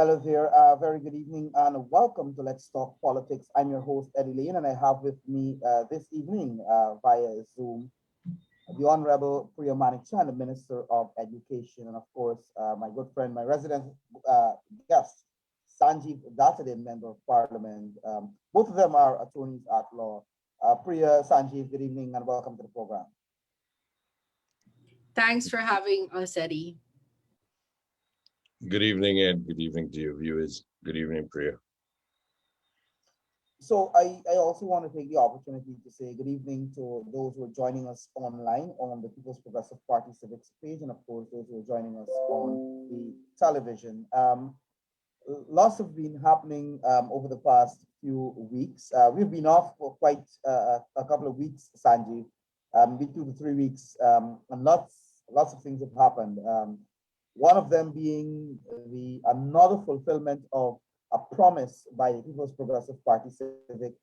Hello there. Very good evening and welcome to Let's Talk Politics. I'm your host, Eddie Lane, and I have with me this evening via Zoom the Honorable Priya Manickchand, the Minister of Education, and of course, my good friend, my resident guest, Sanjeev Datadin, Member of Parliament. Both of them are attorneys at law. Priya, Sanjeev, good evening and welcome to the program. Thanks for having us, Eddie. Good evening, Ed. Good evening to your viewers. Good evening, Priya. So I also want to take the opportunity to say good evening to those who are joining us online on the People's Progressive Party Civics page, and of course those who are joining us on the television. Lots have been happening over the past few weeks. We've been off for quite a couple of weeks, Sanjeev, maybe 2 to 3 weeks, and lots of things have happened. One of them being the another fulfillment of a promise by the People's Progressive Party Civic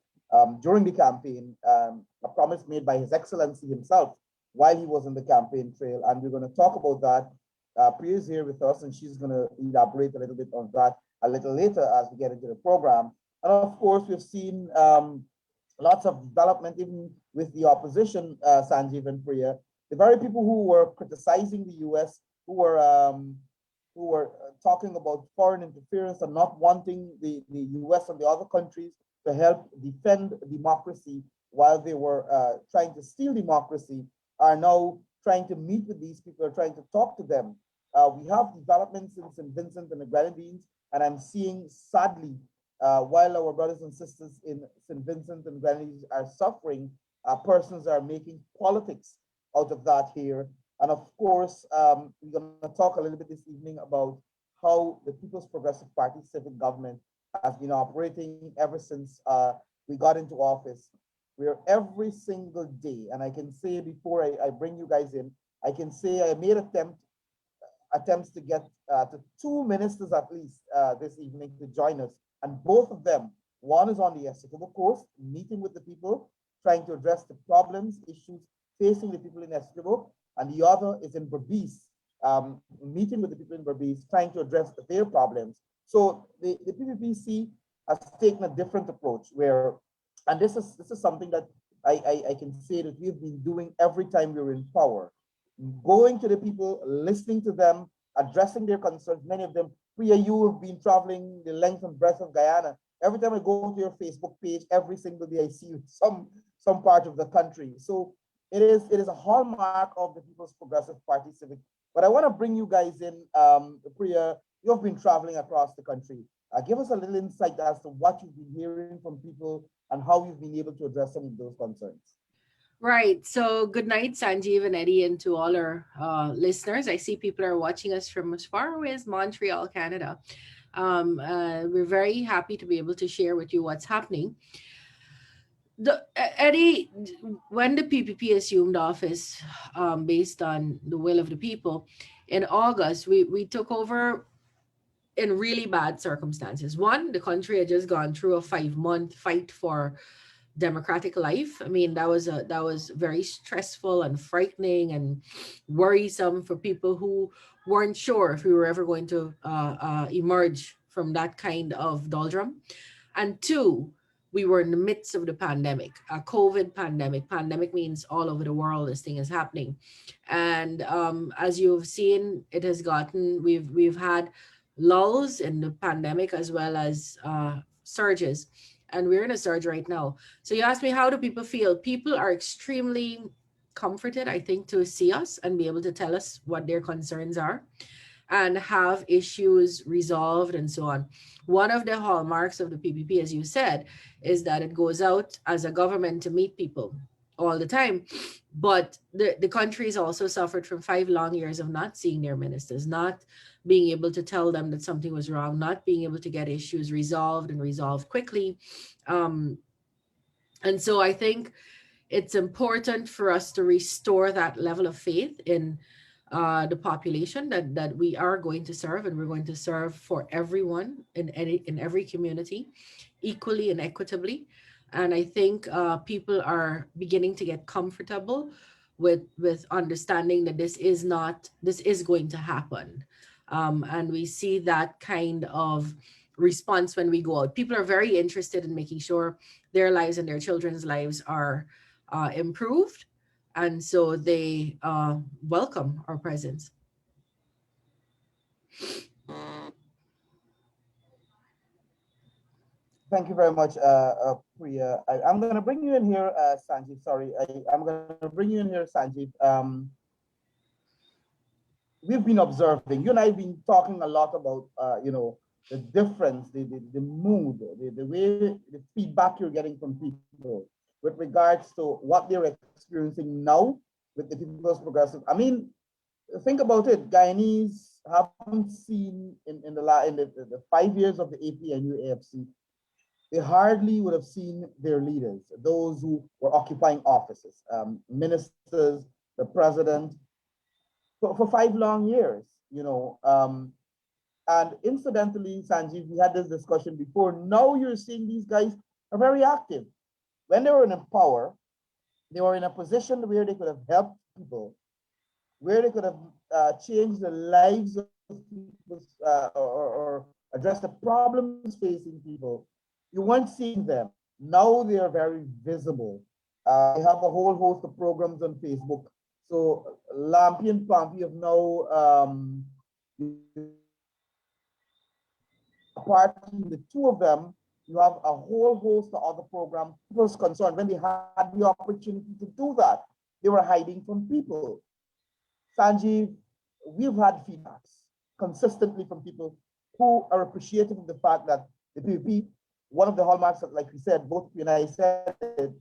during the campaign, a promise made by His Excellency himself while he was in the campaign trail. And we're going to talk about that. Priya is here with us, and she's going to elaborate a little bit on that a little later as we get into the program. And of course, we've seen lots of development even with the opposition, Sanjeev and Priya. The very people who were criticizing the US, who were talking about foreign interference and not wanting the US and the other countries to help defend democracy while they were trying to steal democracy, are now trying to meet with these people, are trying to talk to them. We have developments in St. Vincent and the Grenadines, and I'm seeing, sadly, while our brothers and sisters in St. Vincent and Grenadines are suffering, persons are making politics out of that here. And of course, we're going to talk a little bit this evening about how the People's Progressive Party civic government has been operating ever since we got into office. Where every single day, and I can say before I bring you guys in, I can say I made attempts to get to 2 ministers at least this evening to join us. And both of them, one is on the Essequibo coast, meeting with the people, trying to address the problems, issues facing the people in Essequibo, and the other is in Berbice, meeting with the people in Berbice, trying to address their problems. So the PPPC has taken a different approach where, and this is something that I can say that we've been doing every time we're in power, going to the people, listening to them, addressing their concerns. Many of them, Priya, you have been traveling the length and breadth of Guyana. Every time I go to your Facebook page, every single day I see you some part of the country. So it is a hallmark of the People's Progressive Party Civic. But I want to bring you guys in, Priya. You've been traveling across the country. Give us a little insight as to what you've been hearing from people and how you've been able to address some of those concerns. Right. So good night, Sanjeev and Eddie, and to all our listeners. I see people are watching us from as far away as Montreal, Canada. We're very happy to be able to share with you what's happening. Eddie, when the PPP assumed office, based on the will of the people, in August, we took over in really bad circumstances. One, the country had just gone through a 5-month fight for democratic life. I mean, that was very stressful and frightening and worrisome for people who weren't sure if we were ever going to emerge from that kind of doldrum. And two, we were in the midst of the pandemic, a COVID pandemic. Pandemic means all over the world this thing is happening, and as you've seen, it has gotten. We've had lulls in the pandemic as well as surges, and we're in a surge right now. So you asked me, how do people feel? People are extremely comforted, I think, to see us and be able to tell us what their concerns are and have issues resolved and so on. One of the hallmarks of the PPP, as you said, is that it goes out as a government to meet people all the time. But the country has also suffered from 5 long years of not seeing their ministers, not being able to tell them that something was wrong, not being able to get issues resolved and resolved quickly. And so I think it's important for us to restore that level of faith in the population that we are going to serve, and we're going to serve for everyone in every community equally and equitably. And I think people are beginning to get comfortable with understanding that this is going to happen. And we see that kind of response when we go out. People are very interested in making sure their lives and their children's lives are improved. And so they welcome our presence. Thank you very much, Priya. I'm going to bring you in here, Sanjeev. Sorry, I'm going to bring you in here, Sanjeev. We've been observing, you and I have been talking a lot about, the difference, the mood, the way, the feedback you're getting from people with regards to what they're experiencing now with the People's Progressive. I mean, think about it. Guyanese haven't seen in the 5 years of the APNU AFC, they hardly would have seen their leaders, those who were occupying offices, ministers, the president, for 5 long years, and incidentally, Sanjeev, we had this discussion before. Now you're seeing these guys are very active. When they were in power, they were in a position where they could have helped people, where they could have changed the lives of people, or addressed the problems facing people. You weren't seeing them. Now they are very visible. They have a whole host of programs on Facebook. So Lampi and Pampy have now apart from the two of them, you have a whole host of other programs. People was concerned when they had the opportunity to do that, they were hiding from people. Sanjeev, we've had feedbacks consistently from people who are appreciative of the fact that the PPP, one of the hallmarks, like we said, both you and I said it,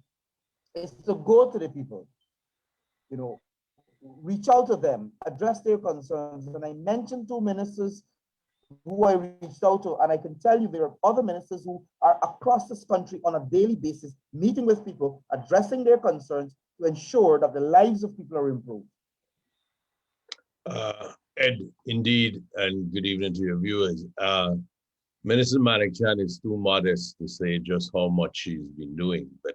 is to go to the people, reach out to them, address their concerns. And I mentioned two ministers who I reached out to, and I can tell you there are other ministers who are across this country on a daily basis, meeting with people, addressing their concerns to ensure that the lives of people are improved. Ed, indeed, and good evening to your viewers. Minister Manickchand is too modest to say just how much she's been doing, but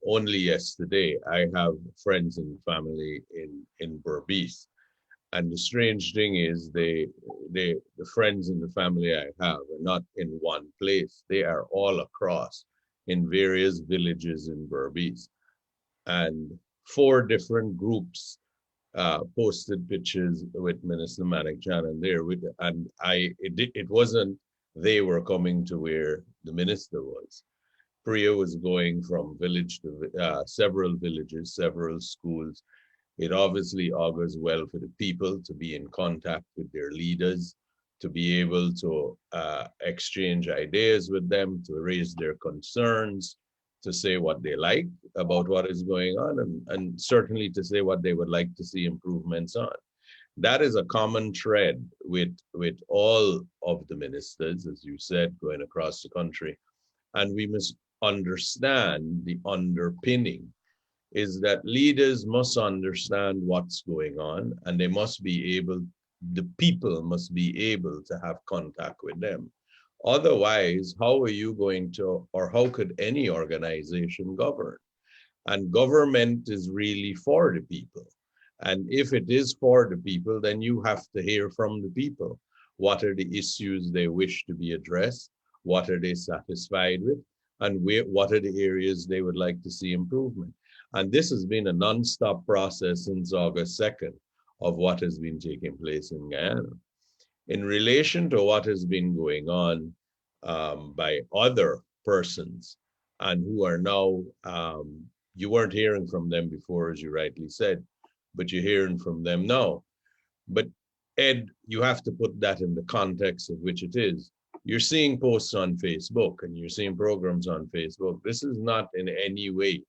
only yesterday I have friends and family in Berbice, and the strange thing is the friends and the family I have are not in one place. They are all across in various villages in Berbice, and 4 different groups posted pictures with Minister Manickchand and there with, and it wasn't they were coming to where the minister was. Priya was going from village to several villages, several schools. It obviously augurs well for the people to be in contact with their leaders, to be able to exchange ideas with them, to raise their concerns, to say what they like about what is going on, and certainly to say what they would like to see improvements on. That is a common thread with all of the ministers, as you said, going across the country. And we must understand the underpinning is that leaders must understand what's going on, and they must be able, the people must be able to have contact with them. Otherwise, how are you going to, or how could any organization govern? And government is really for the people. And if it is for the people, then you have to hear from the people. What are the issues they wish to be addressed? What are they satisfied with? And what are the areas they would like to see improvement? And this has been a non-stop process since August 2nd of what has been taking place in Guyana. In relation to what has been going on by other persons and who are now, you weren't hearing from them before, as you rightly said, but you're hearing from them now. But Ed, you have to put that in the context of which it is. You're seeing posts on Facebook and you're seeing programs on Facebook. This is not in any way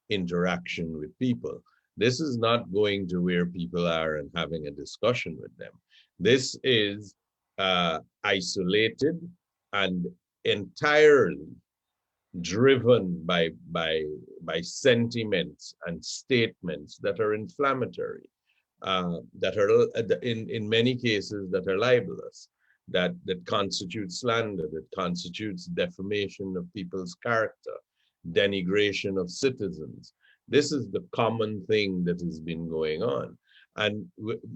interaction with people. This is not going to where people are and having a discussion with them. This is isolated and entirely driven by sentiments and statements that are inflammatory, that are in many cases that are libelous, that constitute slander, that constitutes defamation of people's character, denigration of citizens. This is the common thing that has been going on. And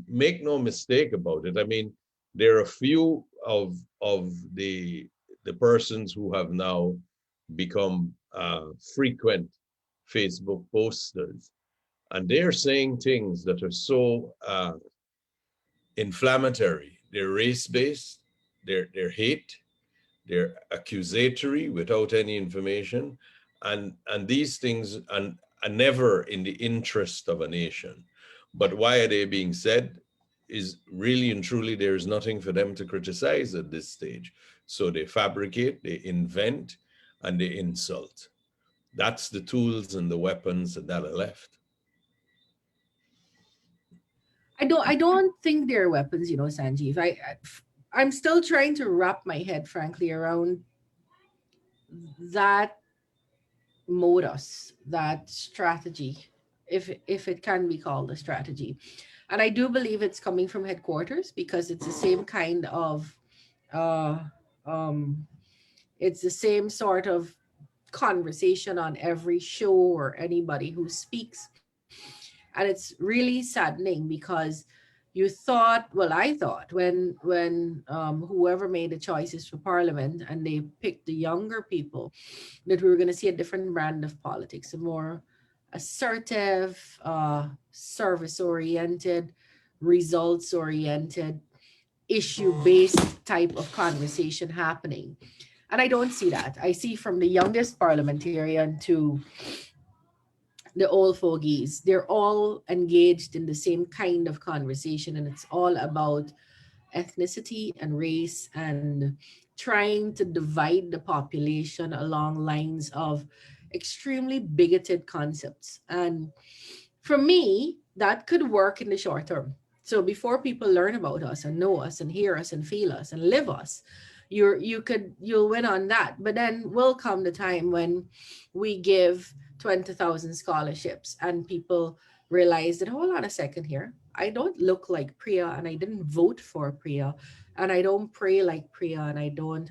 make no mistake about it. I mean, there are a few of the persons who have now become frequent Facebook posters, and they're saying things that are so inflammatory. They're race-based, they're hate, they're accusatory without any information, and these things are never in the interest of a nation. But why are they being said? Is really and truly there is nothing for them to criticize at this stage. So they fabricate, they invent, and they insult. That's the tools and the weapons that are left. I don't think they're weapons, Sanjeev. I'm still trying to wrap my head, frankly, around that modus, that strategy, if it can be called a strategy. And I do believe it's coming from headquarters, because it's the same kind of uh um it's the same sort of conversation on every show or anybody who speaks. And it's really saddening, because you thought, well, I thought, when whoever made the choices for parliament and they picked the younger people, that we were going to see a different brand of politics, a more assertive, service oriented, results oriented, issue based type of conversation happening. And I don't see that. I see from the youngest parliamentarian to the old fogies, they're all engaged in the same kind of conversation, and it's all about ethnicity and race, and trying to divide the population along lines of extremely bigoted concepts. And for me, that could work in the short term. So before people learn about us and know us and hear us and feel us and live us, you'll win on that. But then will come the time when we give 20,000 scholarships and people realize that, hold on a second here, I don't look like Priya, and I didn't vote for Priya, and I don't pray like Priya, and I don't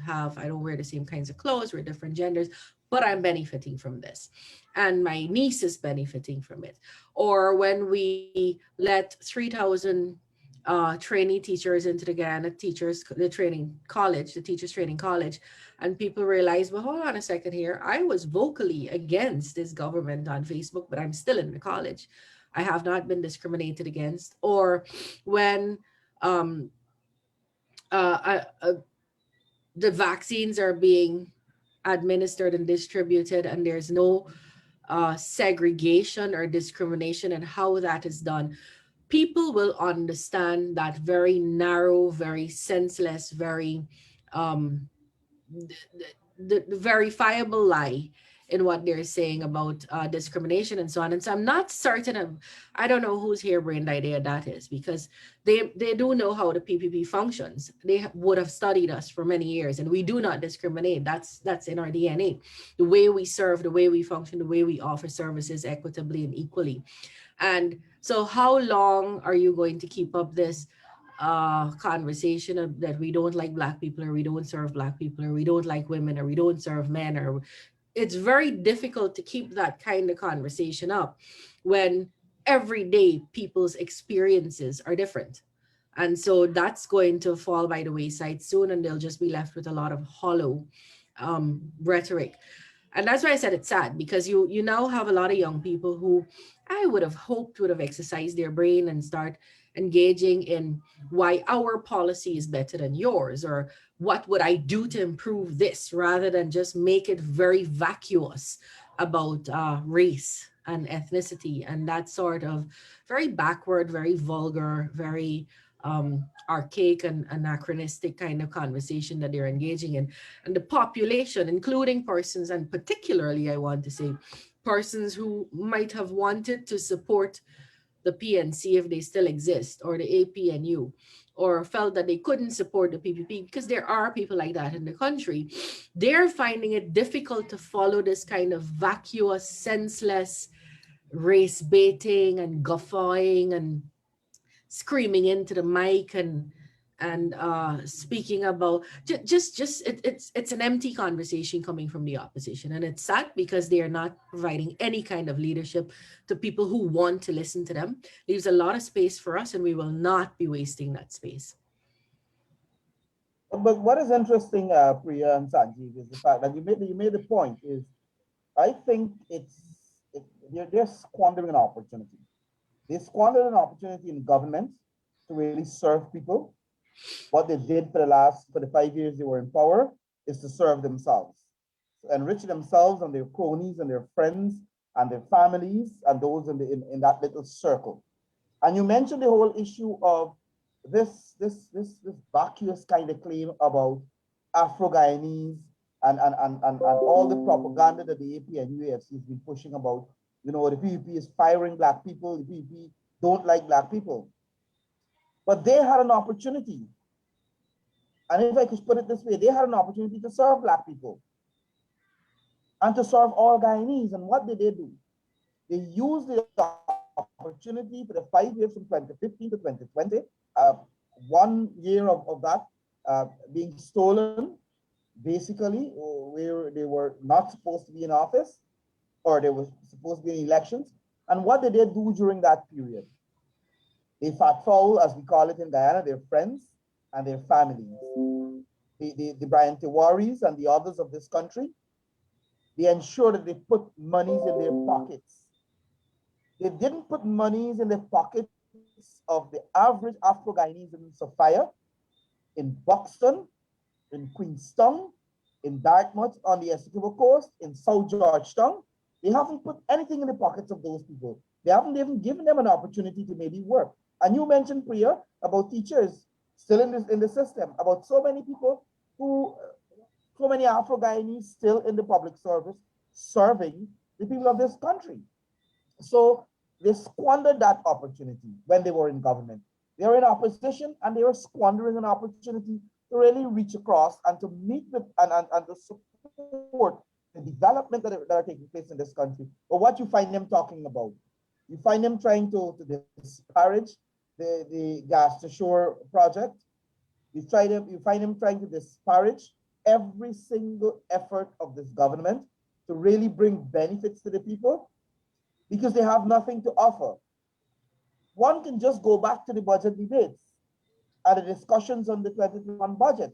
wear the same kinds of clothes, we're different genders, but I'm benefiting from this. And my niece is benefiting from it. Or when we let 3,000 trainee teachers into the Guyana the teachers training college, and people realize, well, hold on a second here, I was vocally against this government on Facebook, but I'm still in the college. I have not been discriminated against. Or when um, uh, uh, uh, the vaccines are being administered and distributed, and there's no segregation or discrimination and how that is done, people will understand that very narrow, very senseless, very um, the verifiable lie in what they're saying about discrimination and so on. And so I'm not certain of, I don't know whose harebrained idea that is, because they do know how the PPP functions. They would have studied us for many years, and we do not discriminate. That's in our DNA. The way we serve, the way we function, the way we offer services equitably and equally. And so how long are you going to keep up this conversation that we don't like black people, or we don't serve black people, or we don't like women, or we don't serve men? Or it's very difficult to keep that kind of conversation up when every day people's experiences are different. And so that's going to fall by the wayside soon, and they'll just be left with a lot of hollow rhetoric. And that's why I said it's sad, because you now have a lot of young people who I would have hoped would have exercised their brain and start engaging in why our policy is better than yours, or what would I do to improve this, rather than just make it very vacuous about race and ethnicity and that sort of very backward, very vulgar, very archaic and anachronistic kind of conversation that they're engaging in. And the population, including persons, and particularly I want to say persons who might have wanted to support the PNC if they still exist, or the APNU, or felt that they couldn't support the PPP, because there are people like that in the country, they're finding it difficult to follow this kind of vacuous, senseless race baiting and guffawing and screaming into the mic and speaking about it's an empty conversation coming from the opposition. And it's sad, because they are not providing any kind of leadership to people who want to listen to them. Leaves a lot of space for us, and we will not be wasting that space. But what is interesting, Priya and Sanjeev, is the fact that you made the point is I think they're squandering an opportunity. They squandered an opportunity in government to really serve people. What they did for the 5 years they were in power is to serve themselves, to enrich themselves and their cronies and their friends and their families and those in that little circle. And you mentioned the whole issue of this vacuous kind of claim about Afro-Guyanese and all the propaganda that the AP and UAFC has been pushing about, the PPP is firing black people, the PPP don't like black people. But they had an opportunity, and if I could put it this way, they had an opportunity to serve black people and to serve all Guyanese. And what did they do? They used the opportunity for the 5 years from 2015 to 2020, uh, 1 year of that being stolen, basically, where they were not supposed to be in office or they were supposed to be in elections. And what did they do during that period? They fat foul, as we call it in Guyana, their friends and their families. The Brian Tewaris and the others of this country, they ensured that they put monies in their pockets. They didn't put monies in the pockets of the average Afro-Guyanese in Sophia, in Buxton, in Queenstown, in Dartmouth on the Essequibo Coast, in South Georgetown. They haven't put anything in the pockets of those people. They haven't even given them an opportunity to maybe work. And you mentioned, Priya, about teachers still in the system, about so many people who, so many Afro-Guyanese still in the public service, serving the people of this country. So they squandered that opportunity when they were in government. They were in opposition and they were squandering an opportunity to really reach across and to meet with and to support the development that are taking place in this country. But what you find them talking about, you find them trying to disparage the gas to shore project. You find them trying to disparage every single effort of this government to really bring benefits to the people because they have nothing to offer. One can just go back to the budget debates and the discussions on the 2021 budget.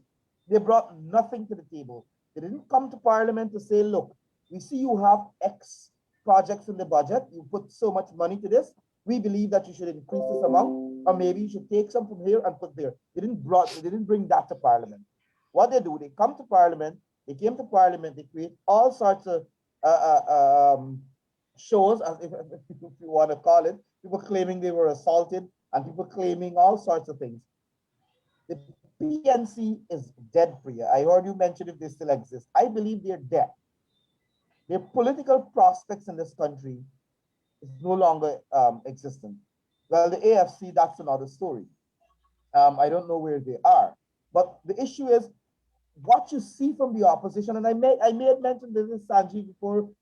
They brought nothing to the table. They didn't come to Parliament to say, look, we see you have X projects in the budget. You put so much money to this. We believe that you should increase this amount, or maybe you should take some from here and put there. They didn't bring that to Parliament. What they do, they come to Parliament, they came to Parliament, they create all sorts of shows, as if you want to call it, people claiming they were assaulted and people claiming all sorts of things. The PNC is dead, Priya. I heard you mention if they still exist. I believe they're dead. Their political prospects in this country is no longer existent. Well, the AFC, that's another story. I don't know where they are. But the issue is what you see from the opposition, and I may have mentioned this to Sanjeev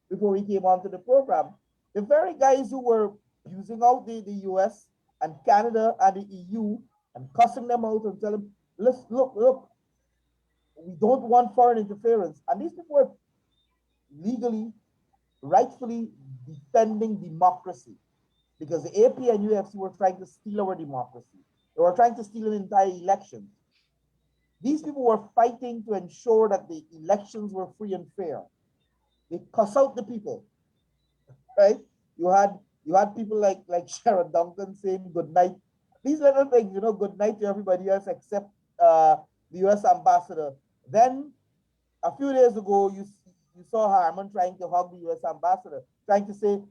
before we came onto the program. The very guys who were using out the US and Canada and the EU and cussing them out and telling them, look, we don't want foreign interference. And these people were legally, rightfully defending democracy because the AP and UFC were trying to steal our democracy. They were trying to steal an entire election. These people were fighting to ensure that the elections were free and fair. They cuss out the people, right? You had people like Sharon Duncan saying good night. These little things, good night to everybody else except the US ambassador. Then a few days ago, you saw Harman trying to hug the US ambassador, trying to say,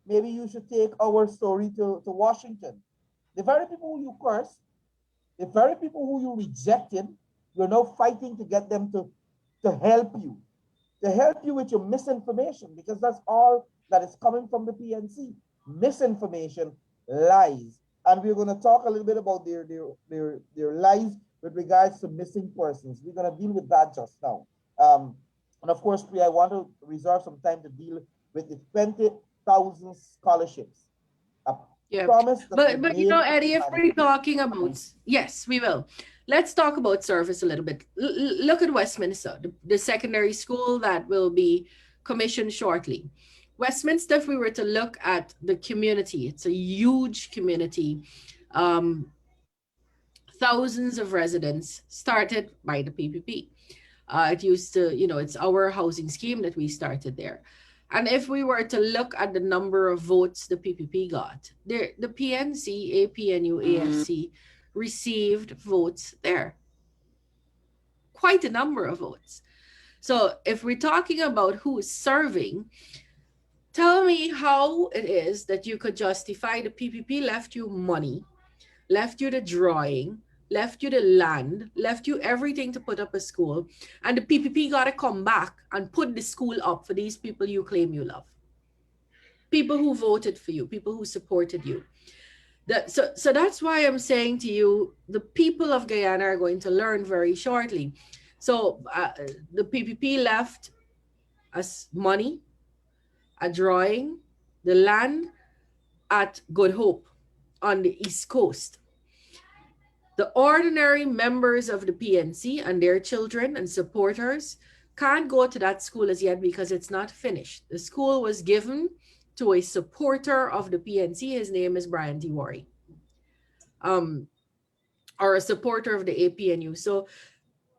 maybe you should take our story to Washington. The very people who you cursed, the very people who you rejected, you're now fighting to get them to help you with your misinformation, because that's all that is coming from the PNC. Misinformation, lies. And we're going to talk a little bit about their lies with regards to missing persons. We're going to deal with that just now. And of course, I want to reserve some time to deal with the 20,000 scholarships. Yeah, Promise that but Eddie, if we're talking about, yes, we will. Let's talk about service a little bit. Look at Westminster, the secondary school that will be commissioned shortly. Westminster, if we were to look at the community, it's a huge community. thousands of residents started by the PPP. It used to, it's our housing scheme that we started there. And if we were to look at the number of votes the PPP got, the PNC, APNU, AFC received votes there, quite a number of votes. So if we're talking about who is serving, tell me how it is that you could justify the PPP left you money, left you the drawing, left you the land, left you everything to put up a school, and the PPP got to come back and put the school up for these people you claim you love. People who voted for you, people who supported you. So that's why I'm saying to you, the people of Guyana are going to learn very shortly. So the PPP left us money, a drawing, the land at Good Hope on the East Coast. The ordinary members of the PNC and their children and supporters can't go to that school as yet because it's not finished. The school was given to a supporter of the PNC. His name is Brian Tiwari, or a supporter of the APNU. So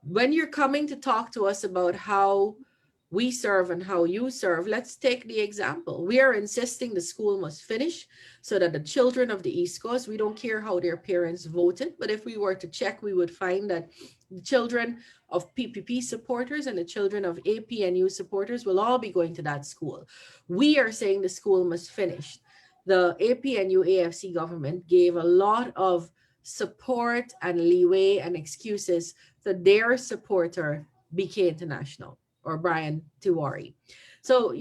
when you're coming to talk to us about how we serve and how you serve, let's take the example. We are insisting the school must finish so that the children of the East Coast, we don't care how their parents voted, but if we were to check, we would find that the children of PPP supporters and the children of APNU supporters will all be going to that school. We are saying the school must finish. The APNU AFC government gave a lot of support and leeway and excuses to their supporter, BK International, or Brian Tiwari. So,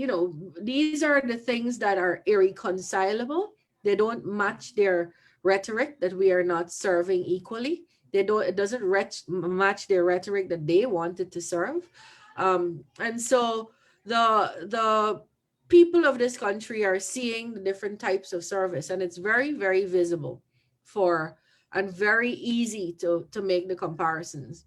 these are the things that are irreconcilable. They don't match their rhetoric that we are not serving equally. It doesn't match their rhetoric that they wanted to serve. And so the people of this country are seeing the different types of service, and it's very, very visible and very easy to make the comparisons.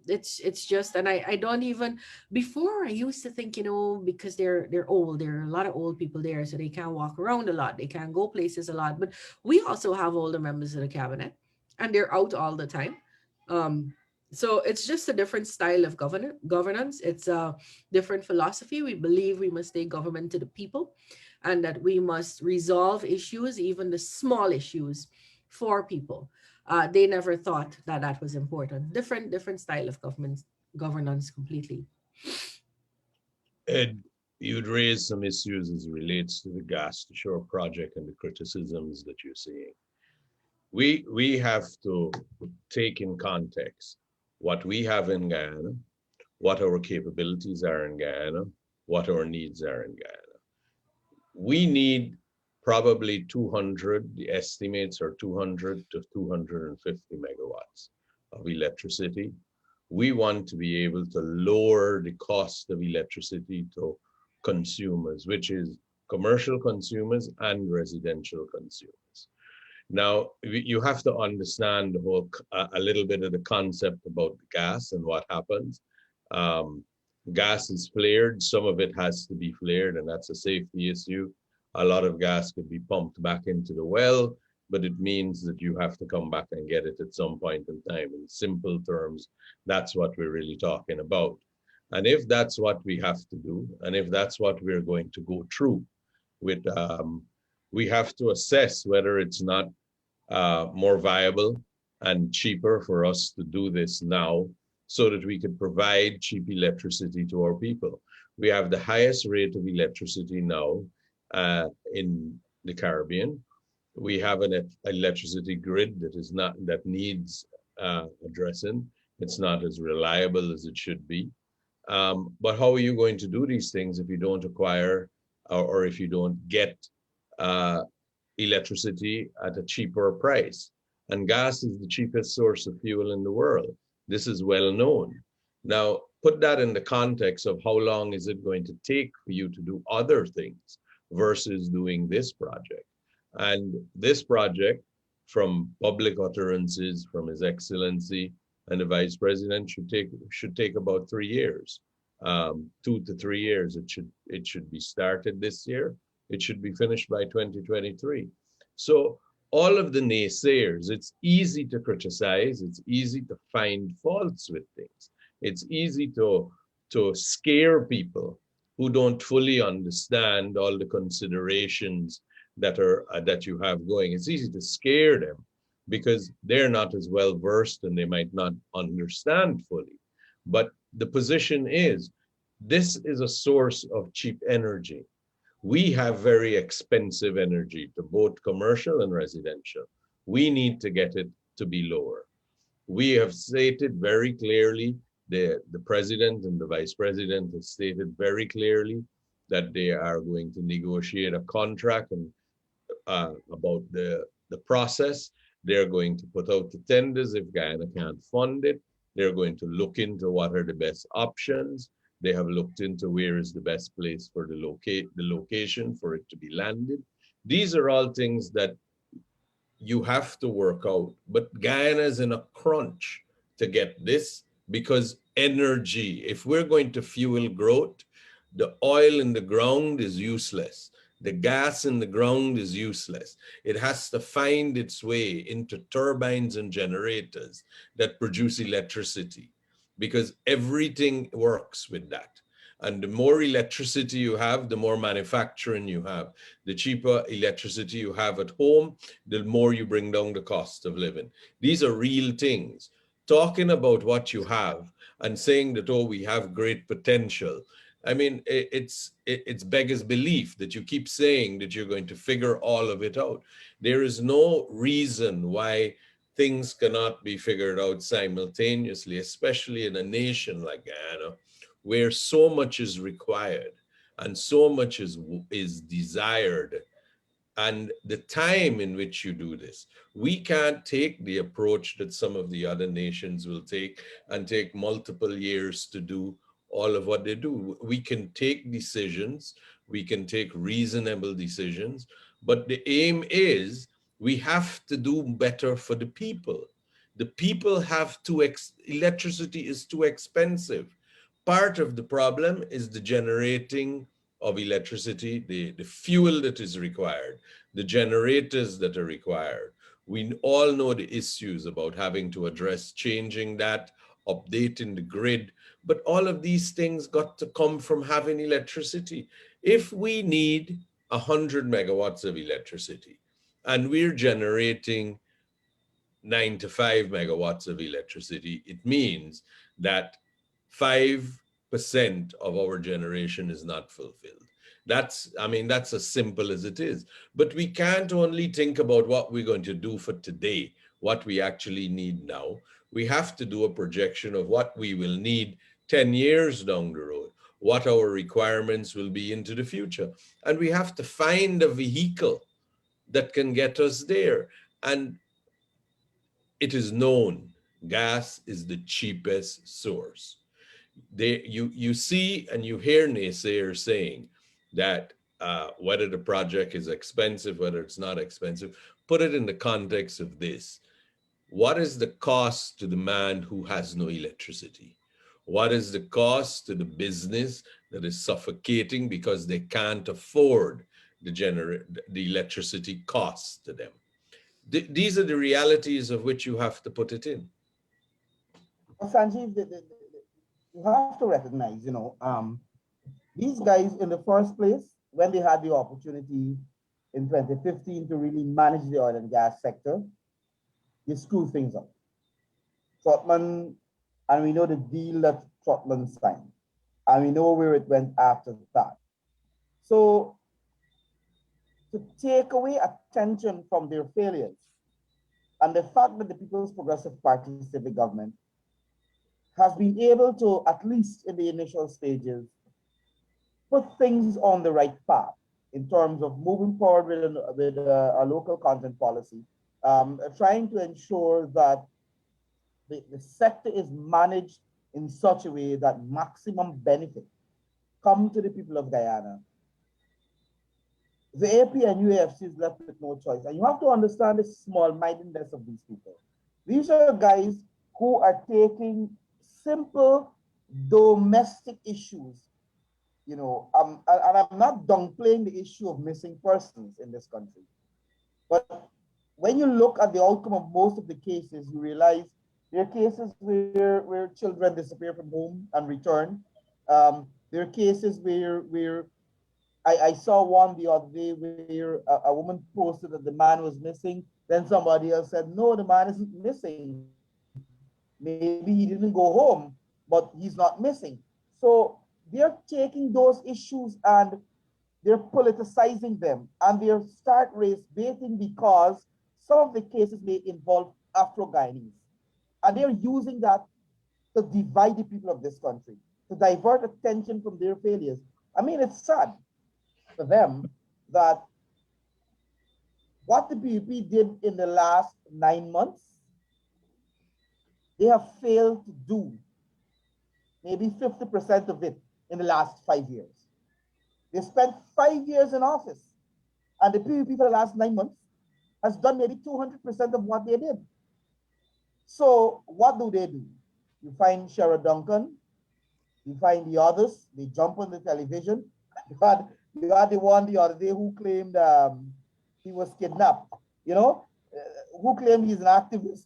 It's just, and I don't even, before I used to think, because they're old, there are a lot of old people there, so they can't walk around a lot, they can't go places a lot, but we also have older members of the cabinet and they're out all the time. So it's just a different style of governance. It's a different philosophy. We believe we must take government to the people and that we must resolve issues, even the small issues, for people. They never thought that that was important. Different style of governance completely. Ed, you'd raised some issues as it relates to the gas to shore project and the criticisms that you're seeing. We have to take in context what we have in Guyana, what our capabilities are in Guyana, what our needs are in Guyana. We need probably 200, the estimates are 200 to 250 megawatts of electricity. We want to be able to lower the cost of electricity to consumers, which is commercial consumers and residential consumers. Now, you have to understand the whole, a little bit of the concept about the gas and what happens. Gas is flared, some of it has to be flared, and that's a safety issue. A lot of gas could be pumped back into the well, but it means that you have to come back and get it at some point in time. In simple terms, that's what we're really talking about. And if that's what we have to do, and if that's what we're going to go through with, we have to assess whether it's not more viable and cheaper for us to do this now so that we could provide cheap electricity to our people. We have the highest rate of electricity now in the Caribbean. We have an electricity grid that needs addressing. It's not as reliable as it should be. But how are you going to do these things if you don't acquire or if you don't get electricity at a cheaper price? And gas is the cheapest source of fuel in the world. This is well known. Now, put that in the context of how long is it going to take for you to do other things versus doing this project. And this project, from public utterances from His Excellency and the Vice President, should take about 3 years, 2 to 3 years. It should be started this year. It should be finished by 2023. So all of the naysayers, it's easy to criticize, it's easy to find faults with things. It's easy to scare people who don't fully understand all the considerations that you have going. It's easy to scare them because they're not as well versed and they might not understand fully. But the position is, this is a source of cheap energy. We have very expensive energy to both commercial and residential. We need to get it to be lower. We have stated very clearly, the president and the vice president have stated very clearly that they are going to negotiate a contract and about the process. They're going to put out the tenders if Guyana can't fund it. They're going to look into what are the best options. They have looked into where is the best place for the location for it to be landed. These are all things that you have to work out. But Guyana is in a crunch to get this because energy, if we're going to fuel growth, the oil in the ground is useless. The gas in the ground is useless. It has to find its way into turbines and generators that produce electricity because everything works with that. And the more electricity you have, the more manufacturing you have. The cheaper electricity you have at home, the more you bring down the cost of living. These are real things. Talking about what you have and saying that, oh, we have great potential. I mean, it's beggars belief that you keep saying that you're going to figure all of it out. There is no reason why things cannot be figured out simultaneously, especially in a nation like Guyana, where so much is required and so much is desired, and the time in which you do this. We can't take the approach that some of the other nations will take and take multiple years to do all of what they do. We can take decisions, we can take reasonable decisions, but the aim is we have to do better for the people. The people have to, electricity is too expensive. Part of the problem is the generating of electricity, the fuel that is required, the generators that are required. We all know the issues about having to address changing that, updating the grid, but all of these things got to come from having electricity. If we need 100 megawatts of electricity and we're generating 95 megawatts of electricity, it means that 5% of our generation is not fulfilled. That's, I mean, that's as simple as it is. But we can't only think about what we're going to do for today, what we actually need now. We have to do a projection of what we will need 10 years down the road, what our requirements will be into the future. And we have to find a vehicle that can get us there. And it is known gas is the cheapest source. You see and you hear naysayers saying that whether the project is expensive, whether it's not expensive, put it in the context of this. What is the cost to the man who has no electricity? What is the cost to the business that is suffocating because they can't afford the electricity costs to them? These are the realities of which you have to put it in. Well, Sanjeev, you have to recognize, these guys in the first place, when they had the opportunity in 2015 to really manage the oil and gas sector, they screwed things up. Trotman, and we know the deal that Trotman signed, and we know where it went after that. So to take away attention from their failures and the fact that the People's Progressive Party civic government has been able to, at least in the initial stages, put things on the right path in terms of moving forward with a local content policy, trying to ensure that the sector is managed in such a way that maximum benefit come to the people of Guyana. The AP and UAFC is left with no choice. And you have to understand the small-mindedness of these people. These are guys who are taking simple domestic issues, and I'm not downplaying the issue of missing persons in this country, but when you look at the outcome of most of the cases, you realize there are cases where children disappear from home and return. There are cases where I saw one the other day where a woman posted that the man was missing. Then somebody else said, no, the man isn't missing. Maybe he didn't go home, but he's not missing. So they're taking those issues and they're politicizing them and they're start race baiting because some of the cases may involve Afro Guyanese. And they're using that to divide the people of this country, to divert attention from their failures. I mean, it's sad for them that what the PPP did in the last 9 months, they have failed to do maybe 50% of it in the last 5 years. They spent 5 years in office, and the PPP for the last 9 months has done maybe 200% of what they did. So what do? You find Shara Duncan, you find the others, they jump on the television. You had the one the other day who claimed he was kidnapped, you know, who claimed he's an activist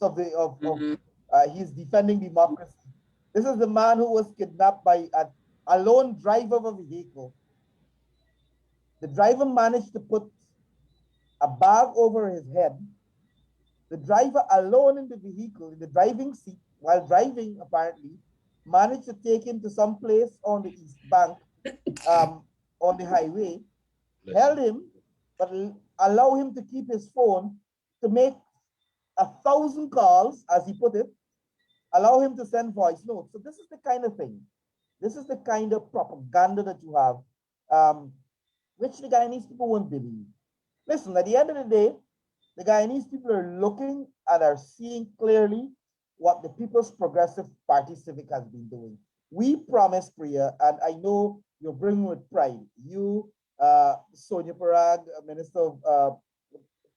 he's defending democracy. This is the man who was kidnapped by a lone driver of a vehicle. The driver managed to put a bag over his head. The driver alone in the vehicle, in the driving seat, while driving apparently, managed to take him to some place on the East Bank, on the highway, held him, but allow him to keep his phone to make 1,000 calls, as he put it, allow him to send voice notes. So this is the kind of thing. This is the kind of propaganda that you have, which the Guyanese people won't believe. Listen, at the end of the day, the Guyanese people are looking and are seeing clearly what the People's Progressive Party Civic has been doing. We promised, Priya, and I know you're bringing with pride, you, Sonia Parag, Minister of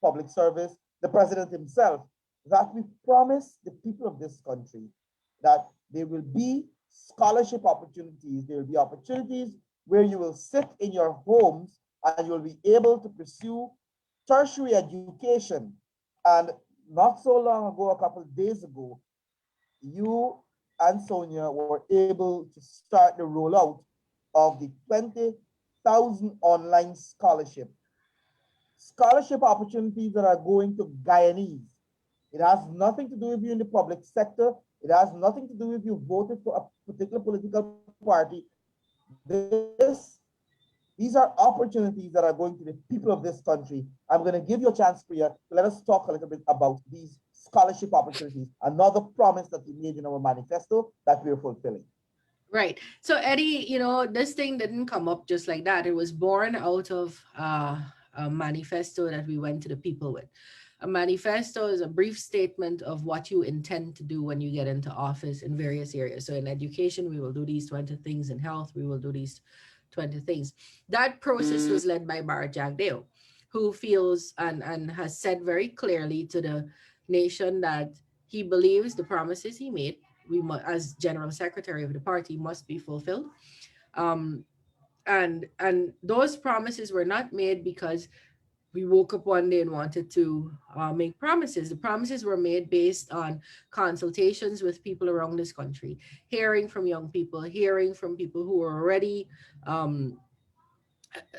Public Service, the President himself, that we promised the people of this country that there will be scholarship opportunities, there will be opportunities where you will sit in your homes and you will be able to pursue tertiary education. And not so long ago, a couple of days ago, you and Sonia were able to start the rollout of the 20,000 online scholarship opportunities that are going to Guyanese. It has nothing to do with you in the public sector. It has nothing to do with you voted for a particular political party. These are opportunities that are going to the people of this country. I'm going to give you a chance, Priya, to let us talk a little bit about these scholarship opportunities, another promise that we made in our manifesto that we're fulfilling. Right. So Eddie, you know, this thing didn't come up just like that. It was born out of a manifesto that we went to the people with. A manifesto is a brief statement of what you intend to do when you get into office in various areas. So in education, we will do these 20 things. In health, we will do these 20 things. That process was led by Bharat Jagdeo, who feels and has said very clearly to the nation that he believes the promises he made, as general secretary of the party, must be fulfilled. Um, and those promises were not made because we woke up one day and wanted to make promises. The promises were made based on consultations with people around this country, hearing from young people, hearing from people who were already um,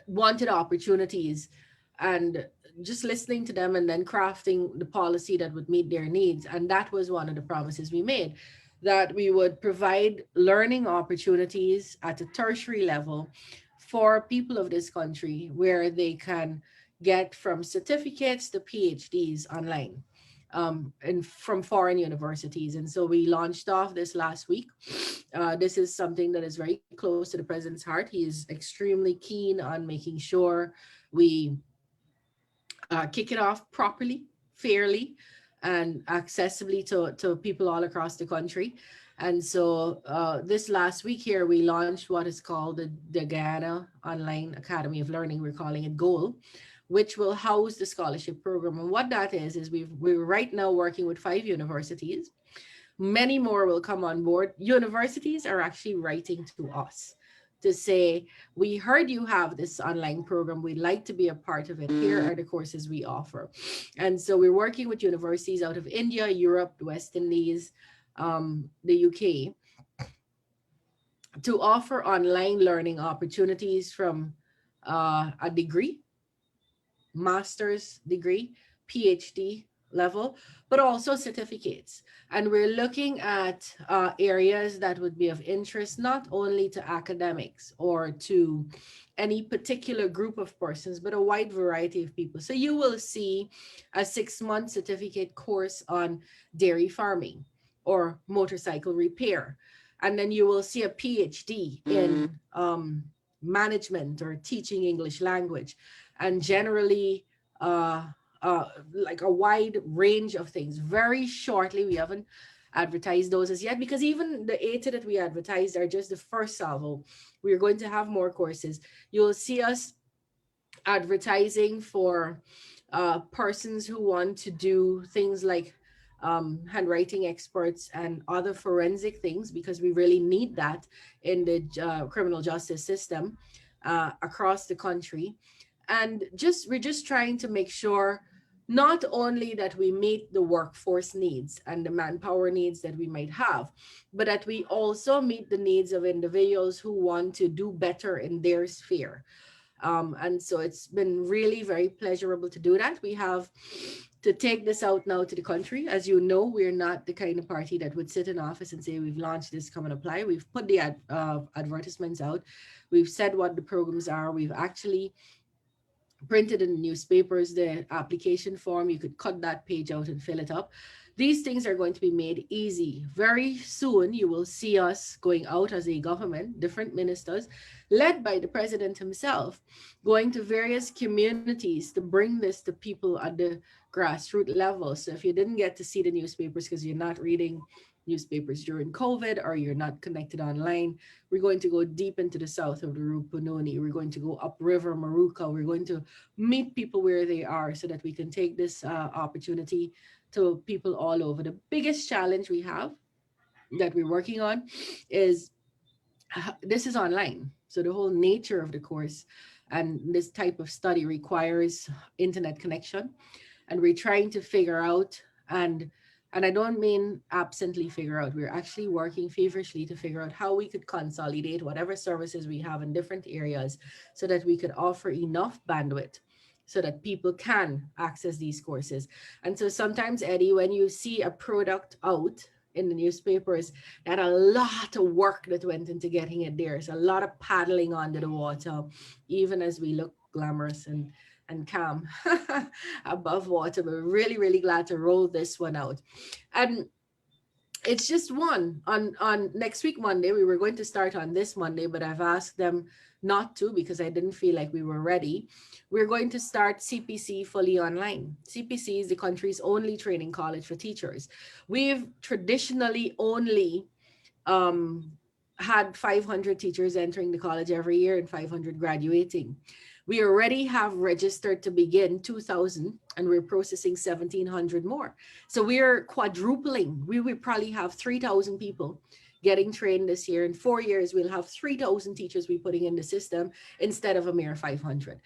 wanted opportunities, and just listening to them and then crafting the policy that would meet their needs. And that was one of the promises we made, that we would provide learning opportunities at a tertiary level for people of this country, where they can get from certificates to PhDs online, and from foreign universities. And so we launched off this last week. This is something that is very close to the president's heart. He is extremely keen on making sure we kick it off properly, fairly, and accessibly to people all across the country. And so this last week here, we launched what is called the Guyana Online Academy of Learning. We're calling it GOAL, which will house the scholarship program. And what that is we're right now working with 5 universities. Many more will come on board. Universities are actually writing to us to say, we heard you have this online program, we'd like to be a part of it, here are the courses we offer. And so we're working with universities out of India, Europe, the West Indies, the UK, to offer online learning opportunities from a degree, master's degree, PhD level, but also certificates. And we're looking at areas that would be of interest not only to academics or to any particular group of persons, but a wide variety of people. So you will see a 6-month certificate course on dairy farming or motorcycle repair. And then you will see a PhD in management or teaching English language, and generally uh, like a wide range of things. Very shortly, we haven't advertised those as yet, because even the 80 that we advertised are just the first salvo. We're going to have more courses. You'll see us advertising for persons who want to do things like handwriting experts and other forensic things, because we really need that in the criminal justice system across the country. And we're just trying to make sure not only that we meet the workforce needs and the manpower needs that we might have, but that we also meet the needs of individuals who want to do better in their sphere. And so it's been really very pleasurable to do that. We have to take this out now to the country. As you know, we're not the kind of party that would sit in office and say, we've launched this, come and apply. We've put the advertisements out. We've said what the programs are. We've actually printed in the newspapers the application form. You could cut that page out and fill it up. These things are going to be made easy. Very soon, you will see us going out as a government, different ministers, led by the president himself, going to various communities to bring this to people at the grassroots level. So if you didn't get to see the newspapers because you're not reading newspapers during COVID or you're not connected online, we're going to go deep into the south of the Rupununi. We're going to go upriver Maruka. We're going to meet people where they are so that we can take this opportunity to people all over. The biggest challenge we have that we're working on is this is online. So the whole nature of the course and this type of study requires internet connection. And we're trying to figure out, and I don't mean absently figure out, we're actually working feverishly to figure out how we could consolidate whatever services we have in different areas so that we could offer enough bandwidth so that people can access these courses. And so sometimes, Eddie, when you see a product out in the newspapers, that a lot of work that went into getting it there. It's a lot of paddling under the water, even as we look glamorous and calm above water. We're really, really glad to roll this one out. And it's just one on next week, Monday. We were going to start on this Monday, but I've asked them not to because I didn't feel like we were ready. We're going to start CPC fully online. CPC is the country's only training college for teachers. We've traditionally only had 500 teachers entering the college every year and 500 graduating. We already have registered to begin 2,000 and we're processing 1,700 more. So we're quadrupling. We will probably have 3,000 people getting trained this year. In 4 years, we'll have 3,000 teachers we're putting in the system instead of a mere 500.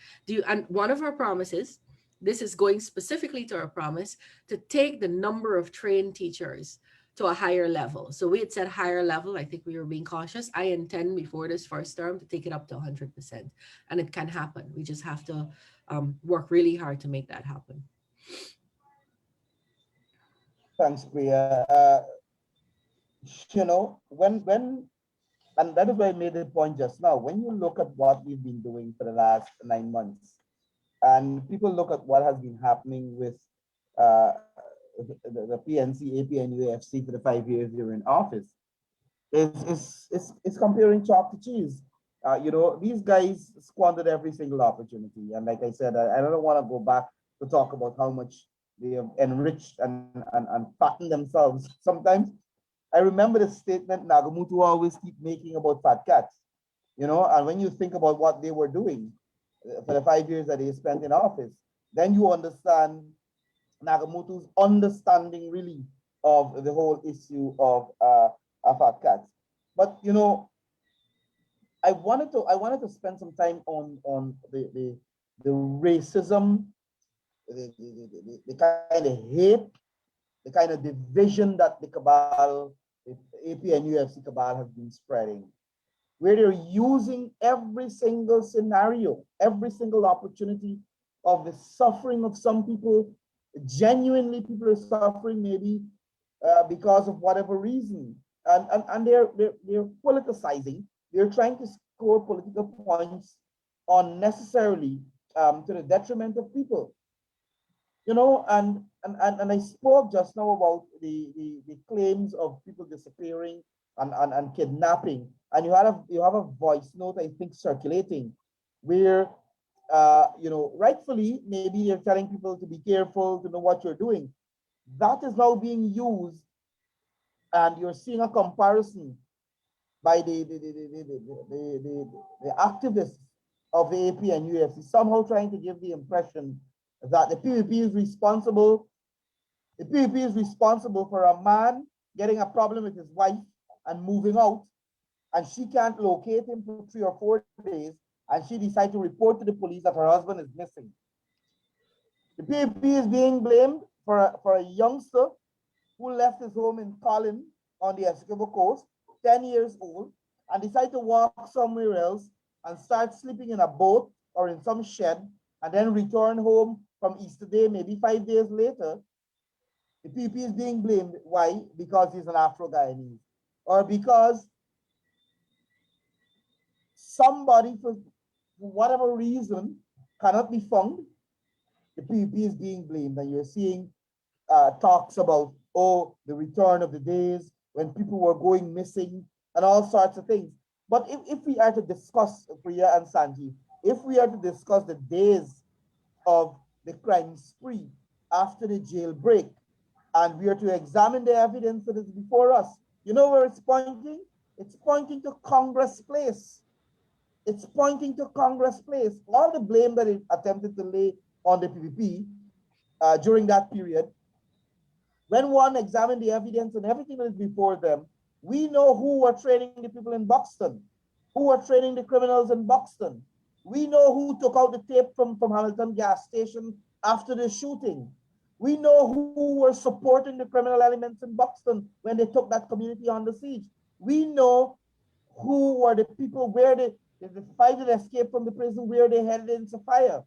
And one of our promises, this is going specifically to our promise, to take the number of trained teachers to a higher level. So we had said higher level. I think we were being cautious. I intend before this first term to take it up to 100%. And it can happen. We just have to work really hard to make that happen. Thanks, Priya. And that is why I made the point just now. When you look at what we've been doing for the last 9 months, and people look at what has been happening with the PNC, AP, and UAFC for the 5 years they were in office, it's comparing chalk to cheese. These guys squandered every single opportunity. And like I said, I don't want to go back to talk about how much they have enriched and fattened themselves. Sometimes I remember the statement Nagamutu always keep making about fat cats, and when you think about what they were doing for the 5 years that they spent in office, then you understand Nagamutu's understanding really of the whole issue of fat cats. But I wanted to spend some time on the racism, the kind of hate, the kind of division that the cabal, the AP and UFC cabal has been spreading, where they're using every single scenario, every single opportunity of the suffering of some people. Genuinely, people are suffering maybe because of whatever reason, and they're politicizing. They're trying to score political points unnecessarily, to the detriment of people. And I spoke just now about the claims of people disappearing and kidnapping. And you have a voice note, I think, circulating, where rightfully maybe you're telling people to be careful, to know what you're doing. That is now being used, and you're seeing a comparison by the activists of the AP and UFC, somehow trying to give the impression that the PPP is responsible for a man getting a problem with his wife and moving out, and she can't locate him for 3 or 4 days, and she decides to report to the police that her husband is missing. The PPP is being blamed for a youngster who left his home in Colin on the Essequibo coast, 10 years old, and decided to walk somewhere else and start sleeping in a boat or in some shed, and then return home from Easter Day, maybe 5 days later. The PP is being blamed. Why? Because he's an Afro-Guyanese, or because somebody, for whatever reason, cannot be found. The PP is being blamed, and you're seeing talks about, oh, the return of the days when people were going missing and all sorts of things. But if we are to discuss, Priya and Sanjeev, if we are to discuss the days of the crime spree after the jailbreak, and we are to examine the evidence that is before us, you know where it's pointing? It's pointing to Congress Place. It's pointing to Congress Place. All the blame that it attempted to lay on the PPP during that period, when one examined the evidence and everything that is before them, we know who were training the people in Buxton, who were training the criminals in Buxton. We know who took out the tape from Hamilton gas station after the shooting. We know who were supporting the criminal elements in Buxton when they took that community under siege. We know who were the people where the five that escaped from the prison, where they headed into fire.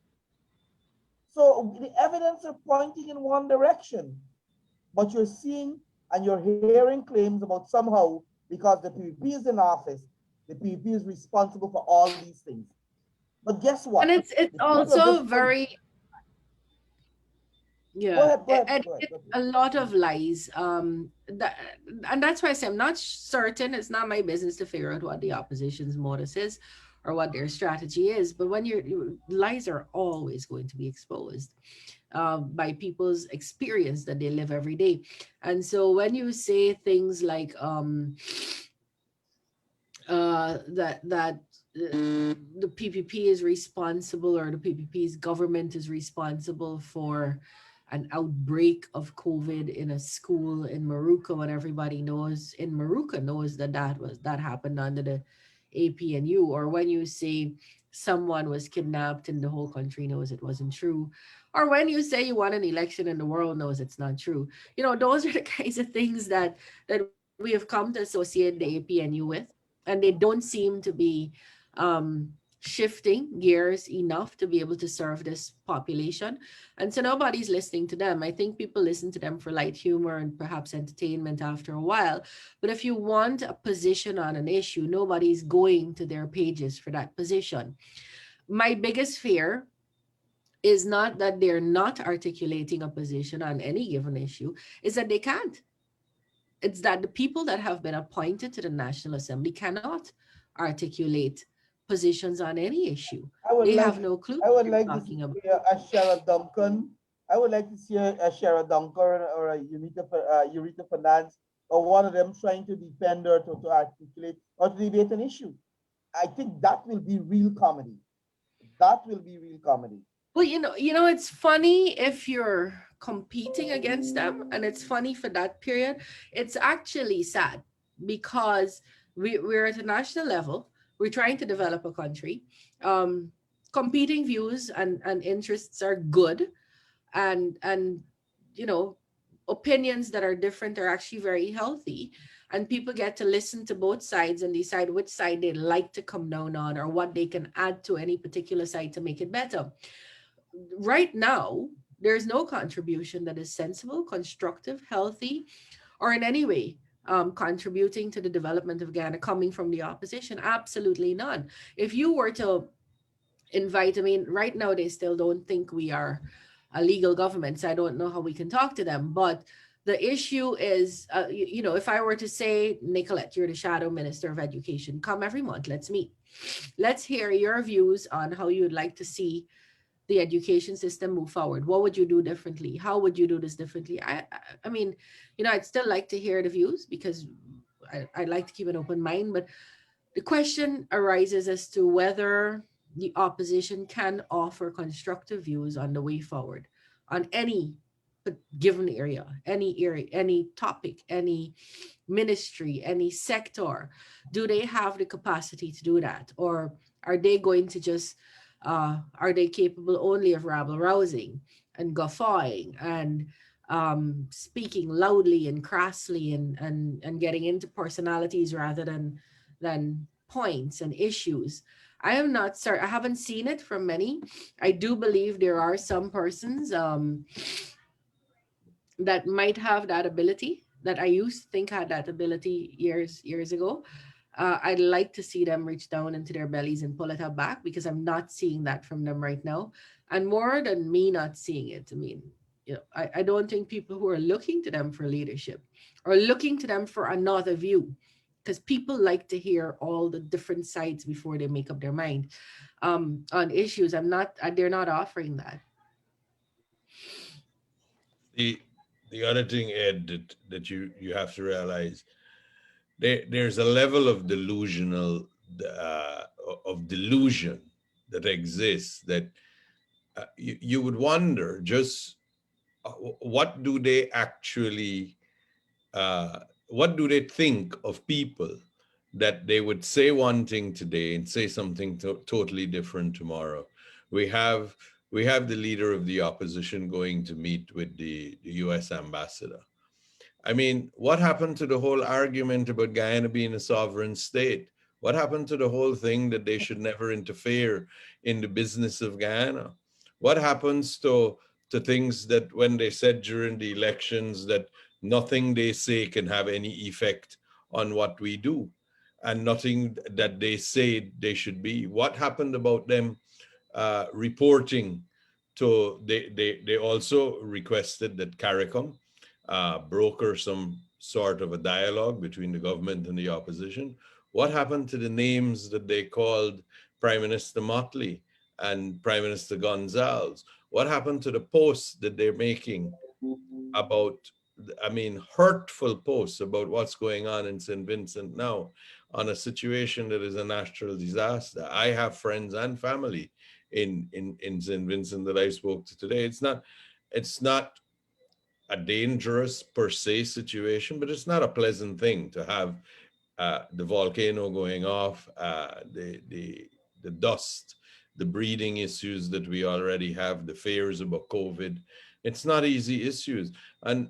So the evidence are pointing in one direction, but you're seeing and you're hearing claims about somehow, because the PPP is in office, the PPP is responsible for all these things. But guess what? And it's also very, Go yeah, ahead, go ahead, and go ahead. it's a lot of lies. And that's why I say I'm not certain. It's not my business to figure out what the opposition's modus is or what their strategy is. But when lies are always going to be exposed by people's experience that they live every day. And so when you say things like that the PPP is responsible, or the PPP's government is responsible for an outbreak of COVID in a school in Maruka, when everybody knows in Maruka knows that happened under the APNU, or when you say someone was kidnapped and the whole country knows it wasn't true, or when you say you won an election and the world knows it's not true. Those are the kinds of things that we have come to associate the APNU with, and they don't seem to be shifting gears enough to be able to serve this population. And so nobody's listening to them. I think people listen to them for light humor and perhaps entertainment after a while. But if you want a position on an issue, nobody's going to their pages for that position. My biggest fear is not that they're not articulating a position on any given issue, is that they can't. It's that the people that have been appointed to the National Assembly cannot articulate positions on any issue. I would They like have no clue I what would they're like to talking about. see a Shara Duncan. I would like to see a Shara Duncan or a Eureka Finance, or one of them trying to defend or to articulate or to debate an issue. I think that will be real comedy. That will be real comedy. Well, it's funny if you're competing against them, and it's funny for that period. It's actually sad because we're at a national level. We're trying to develop a country. Um, Competing views and interests are good, and you know, opinions that are different are actually very healthy, and people get to listen to both sides and decide which side they like to come down on, or what they can add to any particular side to make it better. Right now, there's no contribution that is sensible, constructive, healthy, or in any way contributing to the development of Ghana coming from the opposition. Absolutely none. If you were to invite, I mean, right now they still don't think we are a legal government, so I don't know how we can talk to them. But the issue is, you know, if I were to say, Nicolette, you're the shadow minister of education, come every month, let's meet. Let's hear your views on how you would like to see the education system move forward. What would you do differently? How would you do this differently? I mean, you know, I'd still like to hear the views, because I'd like to keep an open mind, but the question arises as to whether the opposition can offer constructive views on the way forward on any given area, any topic, any ministry, any sector. Do they have the capacity to do that? Or are they going to just, are they capable only of rabble rousing and guffawing and speaking loudly and crassly, and getting into personalities rather than points and issues? I am not certain. I haven't seen it from many. I do believe there are some persons that might have that ability, that I used to think had that ability years ago. I'd like to see them reach down into their bellies and pull it up back, because I'm not seeing that from them right now. And more than me not seeing it, I mean, you know, I don't think people who are looking to them for leadership or looking to them for another view, because people like to hear all the different sides before they make up their mind on issues. They're not offering that. The the other thing, Ed, that you have to realize, there's a level of uh, delusion that exists, that you would wonder just what do they actually what do they think of people, that they would say one thing today and say something totally different tomorrow. We have we have the leader of the opposition going to meet with the US ambassador. I mean, what happened to the whole argument about Guyana being a sovereign state? What happened to the whole thing that they should never interfere in the business of Guyana? What happens to things that when they said during the elections that nothing they say can have any effect on what we do, and nothing that they say they should be? What happened about them reporting to, they also requested that CARICOM broker some sort of a dialogue between the government and the opposition. What happened to the names that they called Prime Minister Motley and Prime Minister Gonzalez? What happened to the posts that they're making about, I mean, hurtful posts about what's going on in St. Vincent now, on a situation that is a natural disaster? I have friends and family in St. Vincent that I spoke to today. It's not a dangerous per se situation, but it's not a pleasant thing to have the volcano going off, the dust, the breathing issues that we already have, the fears about COVID. It's not easy issues. And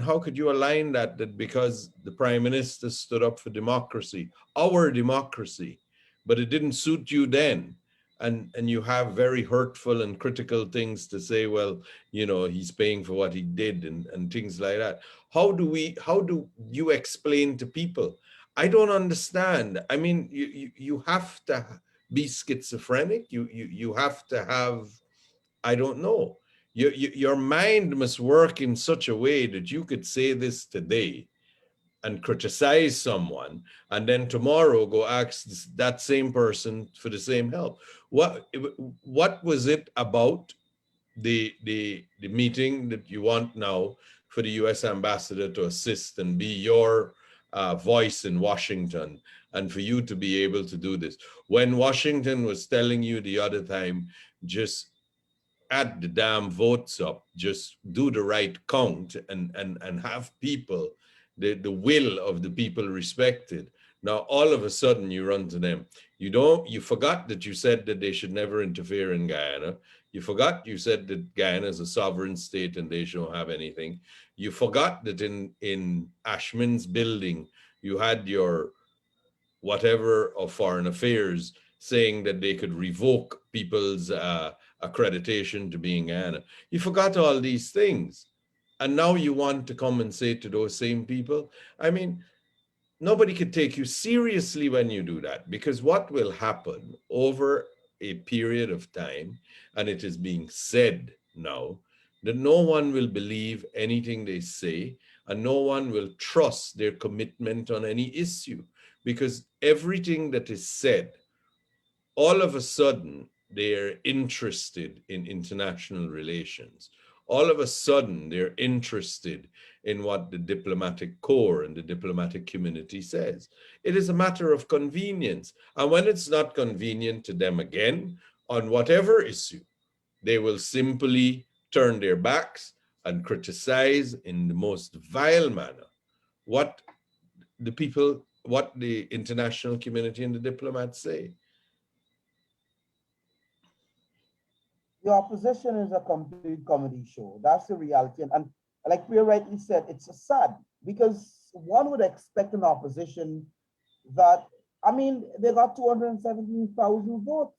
how could you align that because the prime minister stood up for democracy, our democracy, but it didn't suit you then? And you have very hurtful and critical things to say, well, he's paying for what he did, and things like that. How do you explain to people? I don't understand. I mean, you have to be schizophrenic. You have to have, I don't know. Your mind must work in such a way that you could say this today and criticize someone, and then tomorrow go ask that same person for the same help. What was it about the meeting that you want now for the U.S. ambassador to assist and be your voice in Washington, and for you to be able to do this when Washington was telling you the other time, just add the damn votes up, just do the right count, and have people, the will of the people respected? Now, all of a sudden, you run to them. You forgot that you said that they should never interfere in Guyana. You forgot you said that Guyana is a sovereign state and they shouldn't have anything. You forgot that in Ashman's building, you had your whatever of foreign affairs saying that they could revoke people's accreditation to be in Guyana. You forgot all these things. And now you want to come and say to those same people, I mean, nobody could take you seriously when you do that, because what will happen over a period of time, and it is being said now, that no one will believe anything they say and no one will trust their commitment on any issue, because everything that is said, all of a sudden, they're interested in international relations. All of a sudden, they're interested in what the diplomatic corps and the diplomatic community says. It is a matter of convenience. And when it's not convenient to them again, on whatever issue, they will simply turn their backs and criticize in the most vile manner what what the international community and the diplomats say. The opposition is a complete comedy show. That's the reality. And like Priya rightly said, it's sad because one would expect an opposition that, I mean, they got 217,000 votes.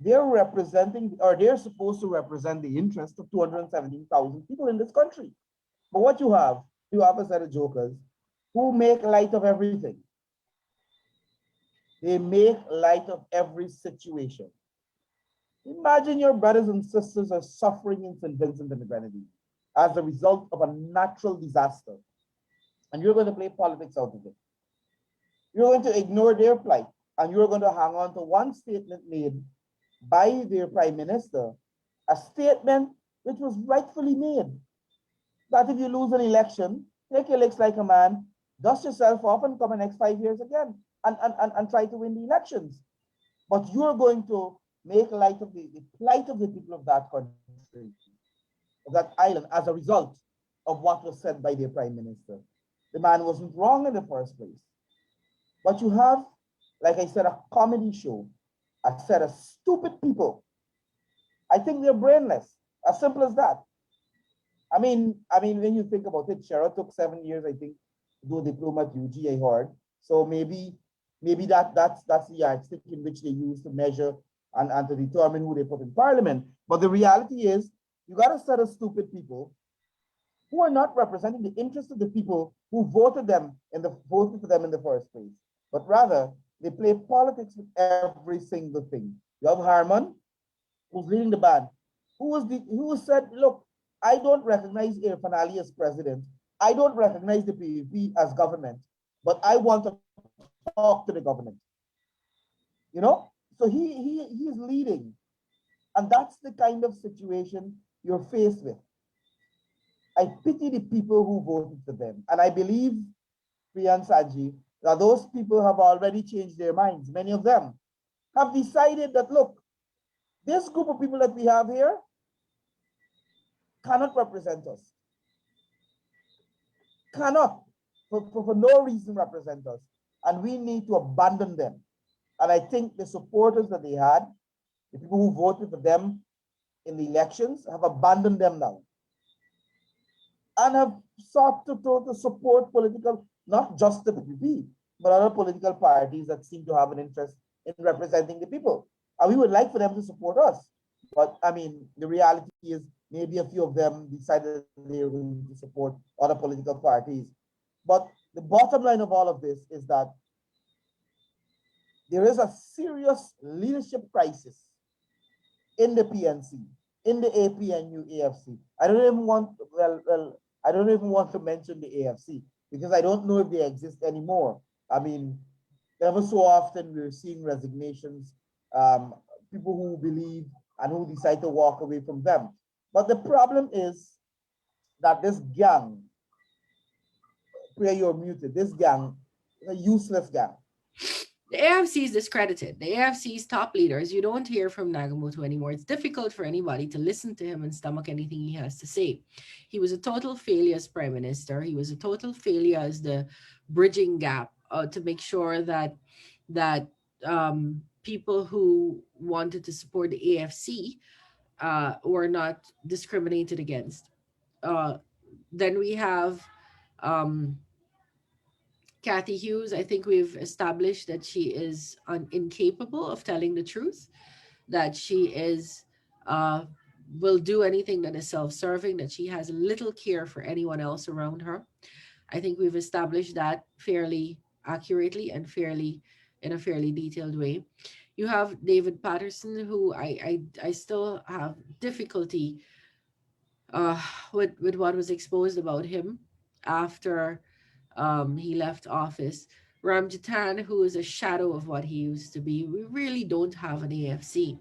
They're representing, or they're supposed to represent the interest of 217,000 people in this country. But what you have a set of jokers who make light of everything. They make light of every situation. Imagine your brothers and sisters are suffering in St. Vincent and the Grenadines as a result of a natural disaster. And you're going to play politics out of it. You're going to ignore their plight and you're going to hang on to one statement made by their prime minister, a statement which was rightfully made, that if you lose an election, take your licks like a man, dust yourself off and come the next 5 years again and try to win the elections. But you're going to make light of the plight of the people of that country, of that island, as a result of what was said by their prime minister. The man wasn't wrong in the first place. But you have, like I said, a comedy show, a set of stupid people. I think they're brainless, as simple as that. I mean, when you think about it, Cheryl took 7 years, I think, to do a diploma at UG, I heard. So maybe that's the yardstick in which they use to measure and to determine who they put in parliament. But the reality is, you got a set of stupid people who are not representing the interests of the people who voted for them in the first place, but rather they play politics with every single thing. You have Harman, who's leading the band, who said, look, I don't recognize Irfan Ali as president. I don't recognize the PPP as government, but I want to talk to the government. You know, so he's leading, and that's the kind of situation you're faced with. I pity the people who voted for them, and I believe, Priya and Sanjeev, that those people have already changed their minds. Many of them have decided that, look, this group of people that we have here cannot represent us, cannot, for no reason, represent us, and we need to abandon them. And I think the supporters that they had, the people who voted for them in the elections, have abandoned them now and have sought to support political, not just the PPP, but other political parties that seem to have an interest in representing the people. And we would like for them to support us. But I mean, the reality is maybe a few of them decided they were going to support other political parties. But the bottom line of all of this is that there is a serious leadership crisis in the PNC, in the APNU AFC. I don't even want to mention the AFC because I don't know if they exist anymore. I mean, ever so often we're seeing resignations, people who believe and who decide to walk away from them. But the problem is that this gang, Priya, you're muted, this gang is a useless gang. The AFC is discredited. The AFC's top leaders, you don't hear from Nagamoto anymore. It's difficult for anybody to listen to him and stomach anything he has to say. He was a total failure as prime minister. He was a total failure as the bridging gap to make sure that people who wanted to support the AFC were not discriminated against. Uh, then we have um, Kathy Hughes. I think we've established that she is incapable of telling the truth, that she is uh, will do anything that is self-serving, that she has little care for anyone else around her. I think we've established that fairly accurately and fairly in a fairly detailed way. You have David Patterson, who I still have difficulty uh, with what was exposed about him after he left office. Ramjatan, who is a shadow of what he used to be. We really don't have an AFC.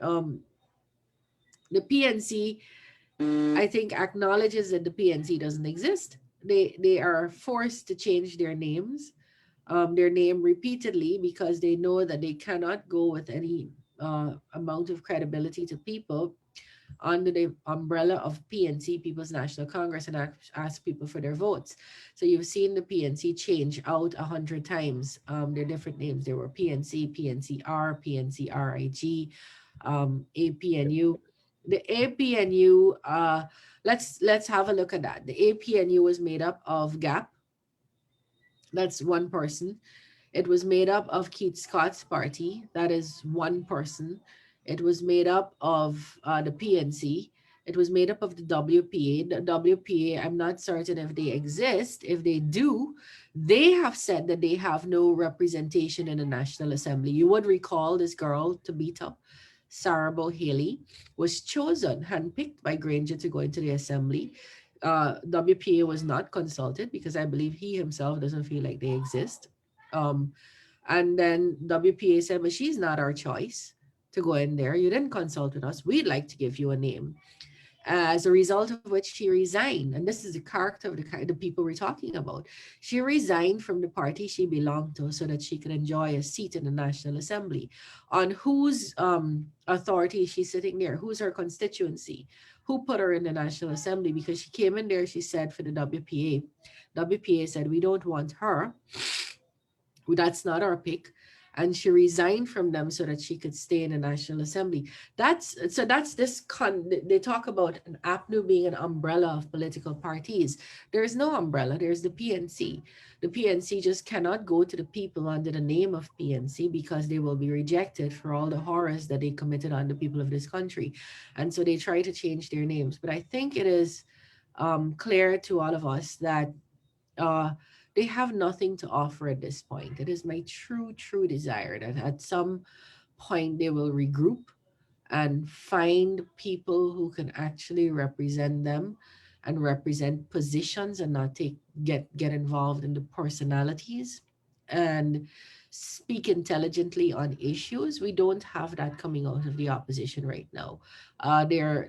Um, the PNC, I think, acknowledges that the PNC doesn't exist. They are forced to change their name repeatedly because they know that they cannot go with any amount of credibility to people under the umbrella of PNC, People's National Congress, and ask people for their votes. So you've seen the PNC change out 100 times. Their different names. There were PNC, PNCR, PNCRIG, APNU. The APNU, let's have a look at that. The APNU was made up of GAP. That's one person. It was made up of Keith Scott's party. That is one person. It was made up of the PNC. It was made up of the WPA. The WPA, I'm not certain if they exist. If they do, they have said that they have no representation in the National Assembly. You would recall this girl, Tabitha Sarabo Haley, was chosen, handpicked by Granger to go into the Assembly. WPA was not consulted because I believe he himself doesn't feel like they exist. Um, and then WPA said, but she's not our choice to go in there. You didn't consult with us. We'd like to give you a name. As a result of which she resigned. And this is the character of the people we're talking about. She resigned from the party she belonged to so that she could enjoy a seat in the National Assembly. On whose authority is she sitting there? Who's her constituency? Who put her in the National Assembly? Because she came in there, she said, for the WPA. WPA said, we don't want her. That's not our pick. And she resigned from them so that she could stay in the National Assembly. That's this they talk about an APNU being an umbrella of political parties. There is no umbrella. There's the PNC. The PNC just cannot go to the people under the name of PNC because they will be rejected for all the horrors that they committed on the people of this country. And so they try to change their names. But I think it is clear to all of us that uh, they have nothing to offer at this point. It is my true desire that at some point they will regroup and find people who can actually represent them and represent positions and not get involved in the personalities and speak intelligently on issues. We don't have that coming out of the opposition right now. They're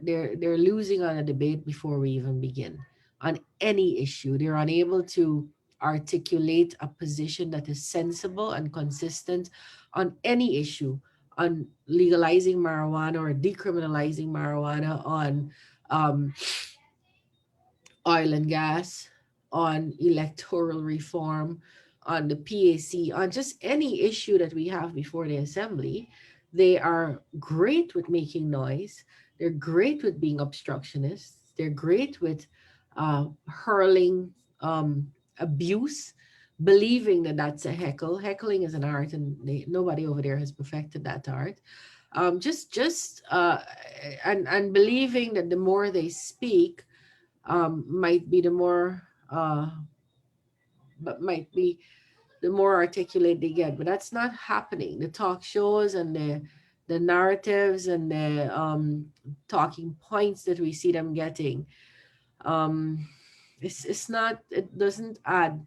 losing on a debate before we even begin on any issue. They're unable to articulate a position that is sensible and consistent on any issue, on legalizing marijuana or decriminalizing marijuana, on um, oil and gas, on electoral reform, on the PAC, on just any issue that we have before the assembly. They are great with making noise. They're great with being obstructionists. They're great with hurling abuse, believing that that's a heckle. Heckling is an art, and nobody over there has perfected that art. And believing that the more they speak, might be the more but might be the more articulate they get, but that's not happening. The talk shows and the narratives and the talking points that we see them getting, um it's not, it doesn't add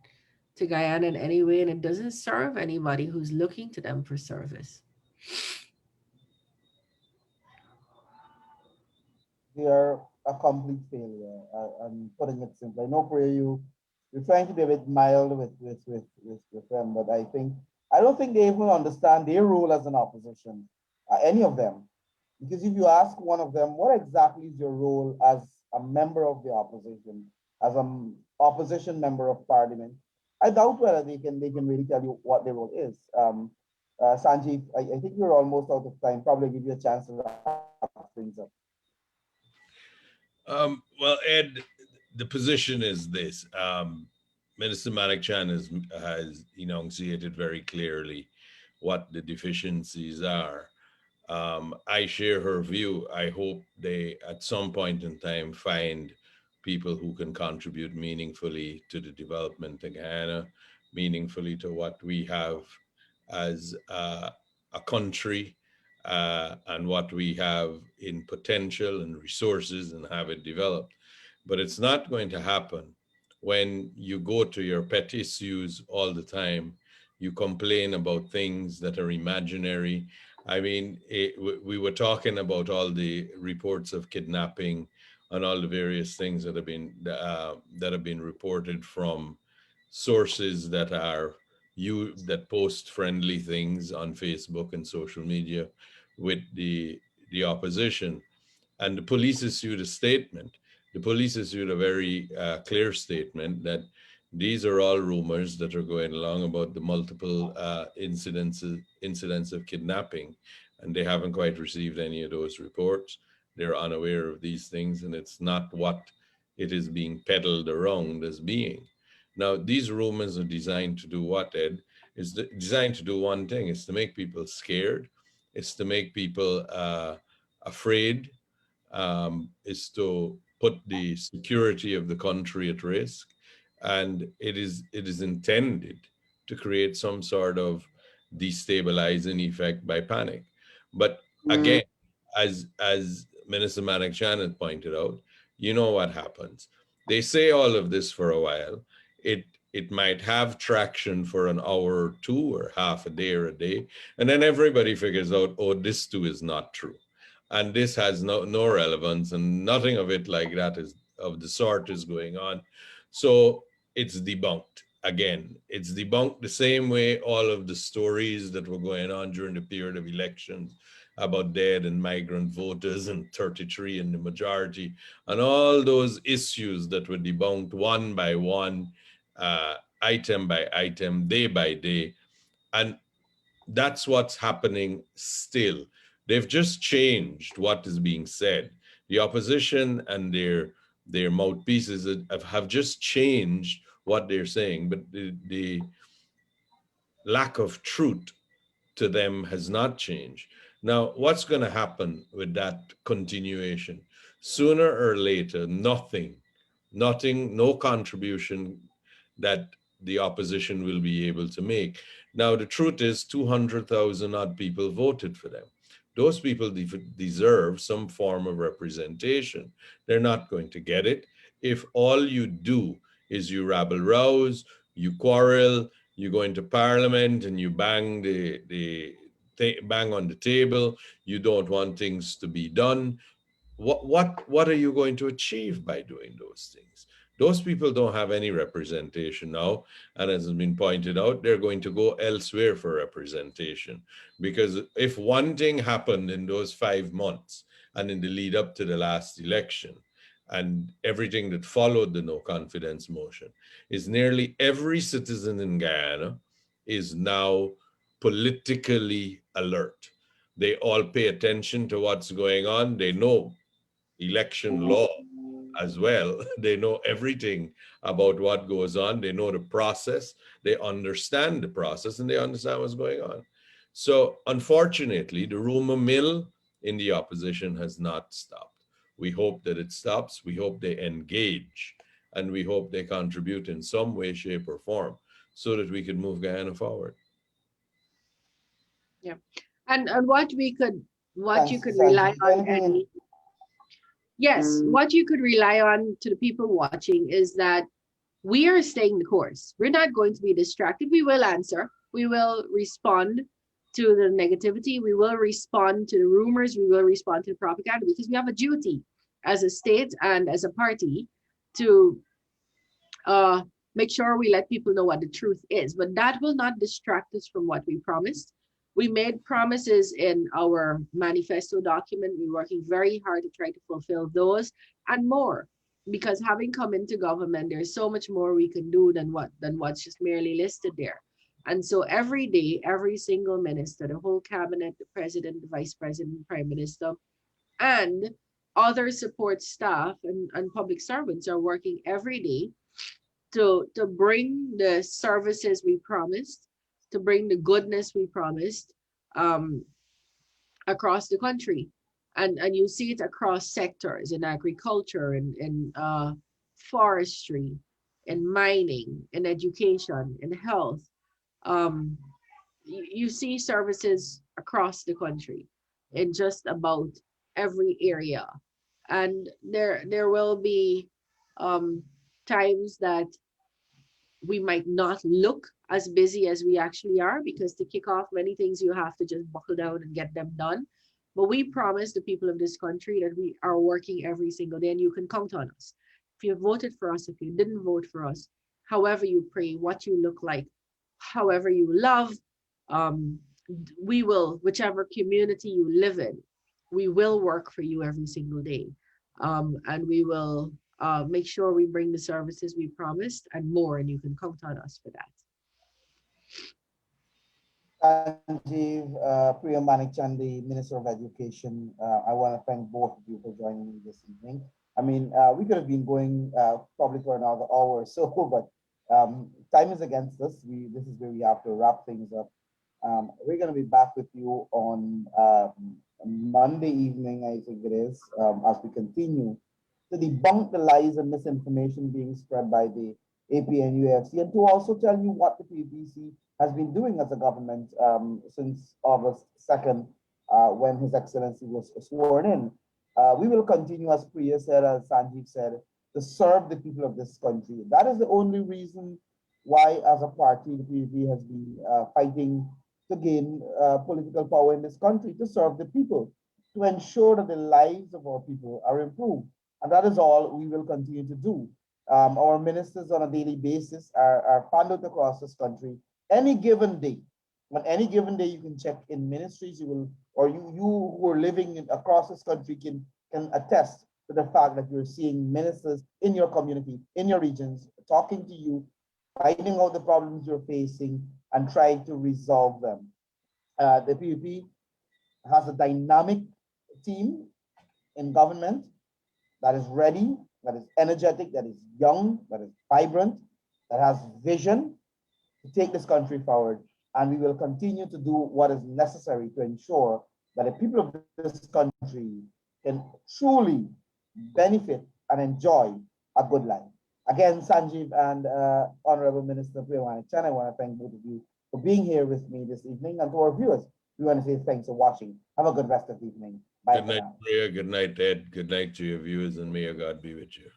to Guyana in any way, and it doesn't serve anybody who's looking to them for service. They are a complete failure. I'm putting it simply. I know, Priya, you're trying to be a bit mild with them, but I don't think they even understand their role as an opposition, any of them. Because if you ask one of them, what exactly is your role as a member of the opposition, as an opposition member of parliament, I doubt whether they can really tell you what their role is. Sanjeev, I think we're almost out of time. Probably give you a chance to wrap things up. Well, Ed, the position is this. Minister Manickchand has enunciated very clearly what the deficiencies are. I share her view. I hope they, at some point in time, find people who can contribute meaningfully to the development of Guyana, meaningfully to what we have as a country, and what we have in potential and resources, and have it developed. But it's not going to happen when you go to your pet issues all the time. You complain about things that are imaginary. I mean, we were talking about all the reports of kidnapping and all the various things that have been reported from sources that post friendly things on Facebook and social media with the opposition. And the police issued a statement. The police issued a very clear statement that these are all rumors that are going along about the multiple incidents of kidnapping, and they haven't quite received any of those reports. They're unaware of these things, and it's not what it is being peddled around as being. Now, these rumors are designed to do what, Ed? Is designed to do one thing: is to make people scared. It's to make people afraid, is to put the security of the country at risk, and it is intended to create some sort of destabilizing effect by panic. But again, as Minister Manickchand had pointed out, you know what happens. They say all of this for a while. It might have traction for an hour or two, or half a day or a day, and then everybody figures out, oh, this too is not true, and this has no relevance, and nothing of it like that is of the sort is going on. So it's debunked. Again, it's debunked the same way all of the stories that were going on during the period of elections about dead and migrant voters and 33 in the majority, and all those issues that were debunked one by one, item by item, day by day. And that's what's happening still. They've just changed what is being said. The opposition and their mouthpieces have just changed what they're saying, but the lack of truth to them has not changed. Now, what's going to happen with that continuation? Sooner or later, nothing, no contribution that the opposition will be able to make. Now, the truth is 200,000 odd people voted for them. Those people deserve some form of representation. They're not going to get it if all you do is you rabble rouse, you quarrel, you go into parliament and you bang bang on the table. You don't want things to be done. What are you going to achieve by doing those things? Those people don't have any representation now, and as has been pointed out, they're going to go elsewhere for representation. Because if one thing happened in those 5 months and in the lead up to the last election, and everything that followed the no confidence motion, is nearly every citizen in Guyana is now politically alert. They all pay attention to what's going on. They know election law as well. They know everything about what goes on. They know the process. They understand the process, and they understand what's going on. So unfortunately, the rumor mill in the opposition has not stopped. We hope that it stops. We hope they engage, and we hope they contribute in some way, shape, or form so that we can move Guyana forward. Yeah. And what you could Thanks, rely Sanjeev. on, Eddie. Yes, what you could rely on to the people watching is that we are staying the course. We're not going to be distracted. We will answer. We will respond to the negativity. We will respond to the rumors. We will respond to the propaganda, because we have a duty as a state and as a party to make sure we let people know what the truth is. But that will not distract us from what we promised. We made promises in our manifesto document. We're working very hard to try to fulfill those and more. because having come into government, there's so much more we can do than what's just merely listed there. And so every day, every single minister, the whole cabinet, the president, the vice president, prime minister, and other support staff and public servants are working every day to bring the services we promised, to bring the goodness we promised, um, across the country. And you see it across sectors in agriculture, in forestry, in mining, in education, in health. Um, you see services across the country in just about every area. And there will be um, times that we might not look as busy as we actually are, because to kick off many things you have to just buckle down and get them done. But we promise the people of this country that we are working every single day, and you can count on us. If you voted for us, if you didn't vote for us, however you pray, what you look like, however you love, um, we will, whichever community you live in, we will work for you every single day. And we will make sure we bring the services we promised and more, and you can count on us for that. Sanjeev, Priya Manickchand, the Minister of Education, I want to thank both of you for joining me this evening. I mean, we could have been going probably for another hour or so, but time is against us. This is where we have to wrap things up. We're going to be back with you on Monday evening, I think it is, as we continue to debunk the lies and misinformation being spread by the AP and UFC, and to also tell you what the PPC has been doing as a government since August 2nd, when His Excellency was sworn in. We will continue, as Priya said, as Sanjeev said, to serve the people of this country. That is the only reason why, as a party, the PPP has been fighting to gain political power in this country, to serve the people, to ensure that the lives of our people are improved. And that is all we will continue to do. Our ministers on a daily basis are found out across this country. Any given day, on any given day, you can check in ministries, you will, or you who are living across this country can attest to the fact that you're seeing ministers in your community, in your regions, talking to you, finding out the problems you're facing, and trying to resolve them. The PPP has a dynamic team in government that is ready, that is energetic, that is young, that is vibrant, that has vision to take this country forward. And we will continue to do what is necessary to ensure that the people of this country can truly benefit and enjoy a good life. Again, Sanjeev and Honorable Minister Priya Manickchand, I want to thank both of you for being here with me this evening. And to our viewers, we want to say thanks for watching. Have a good rest of the evening. Bye. Good night, Priya. Good night, Ed. Good night to your viewers, and may your God be with you.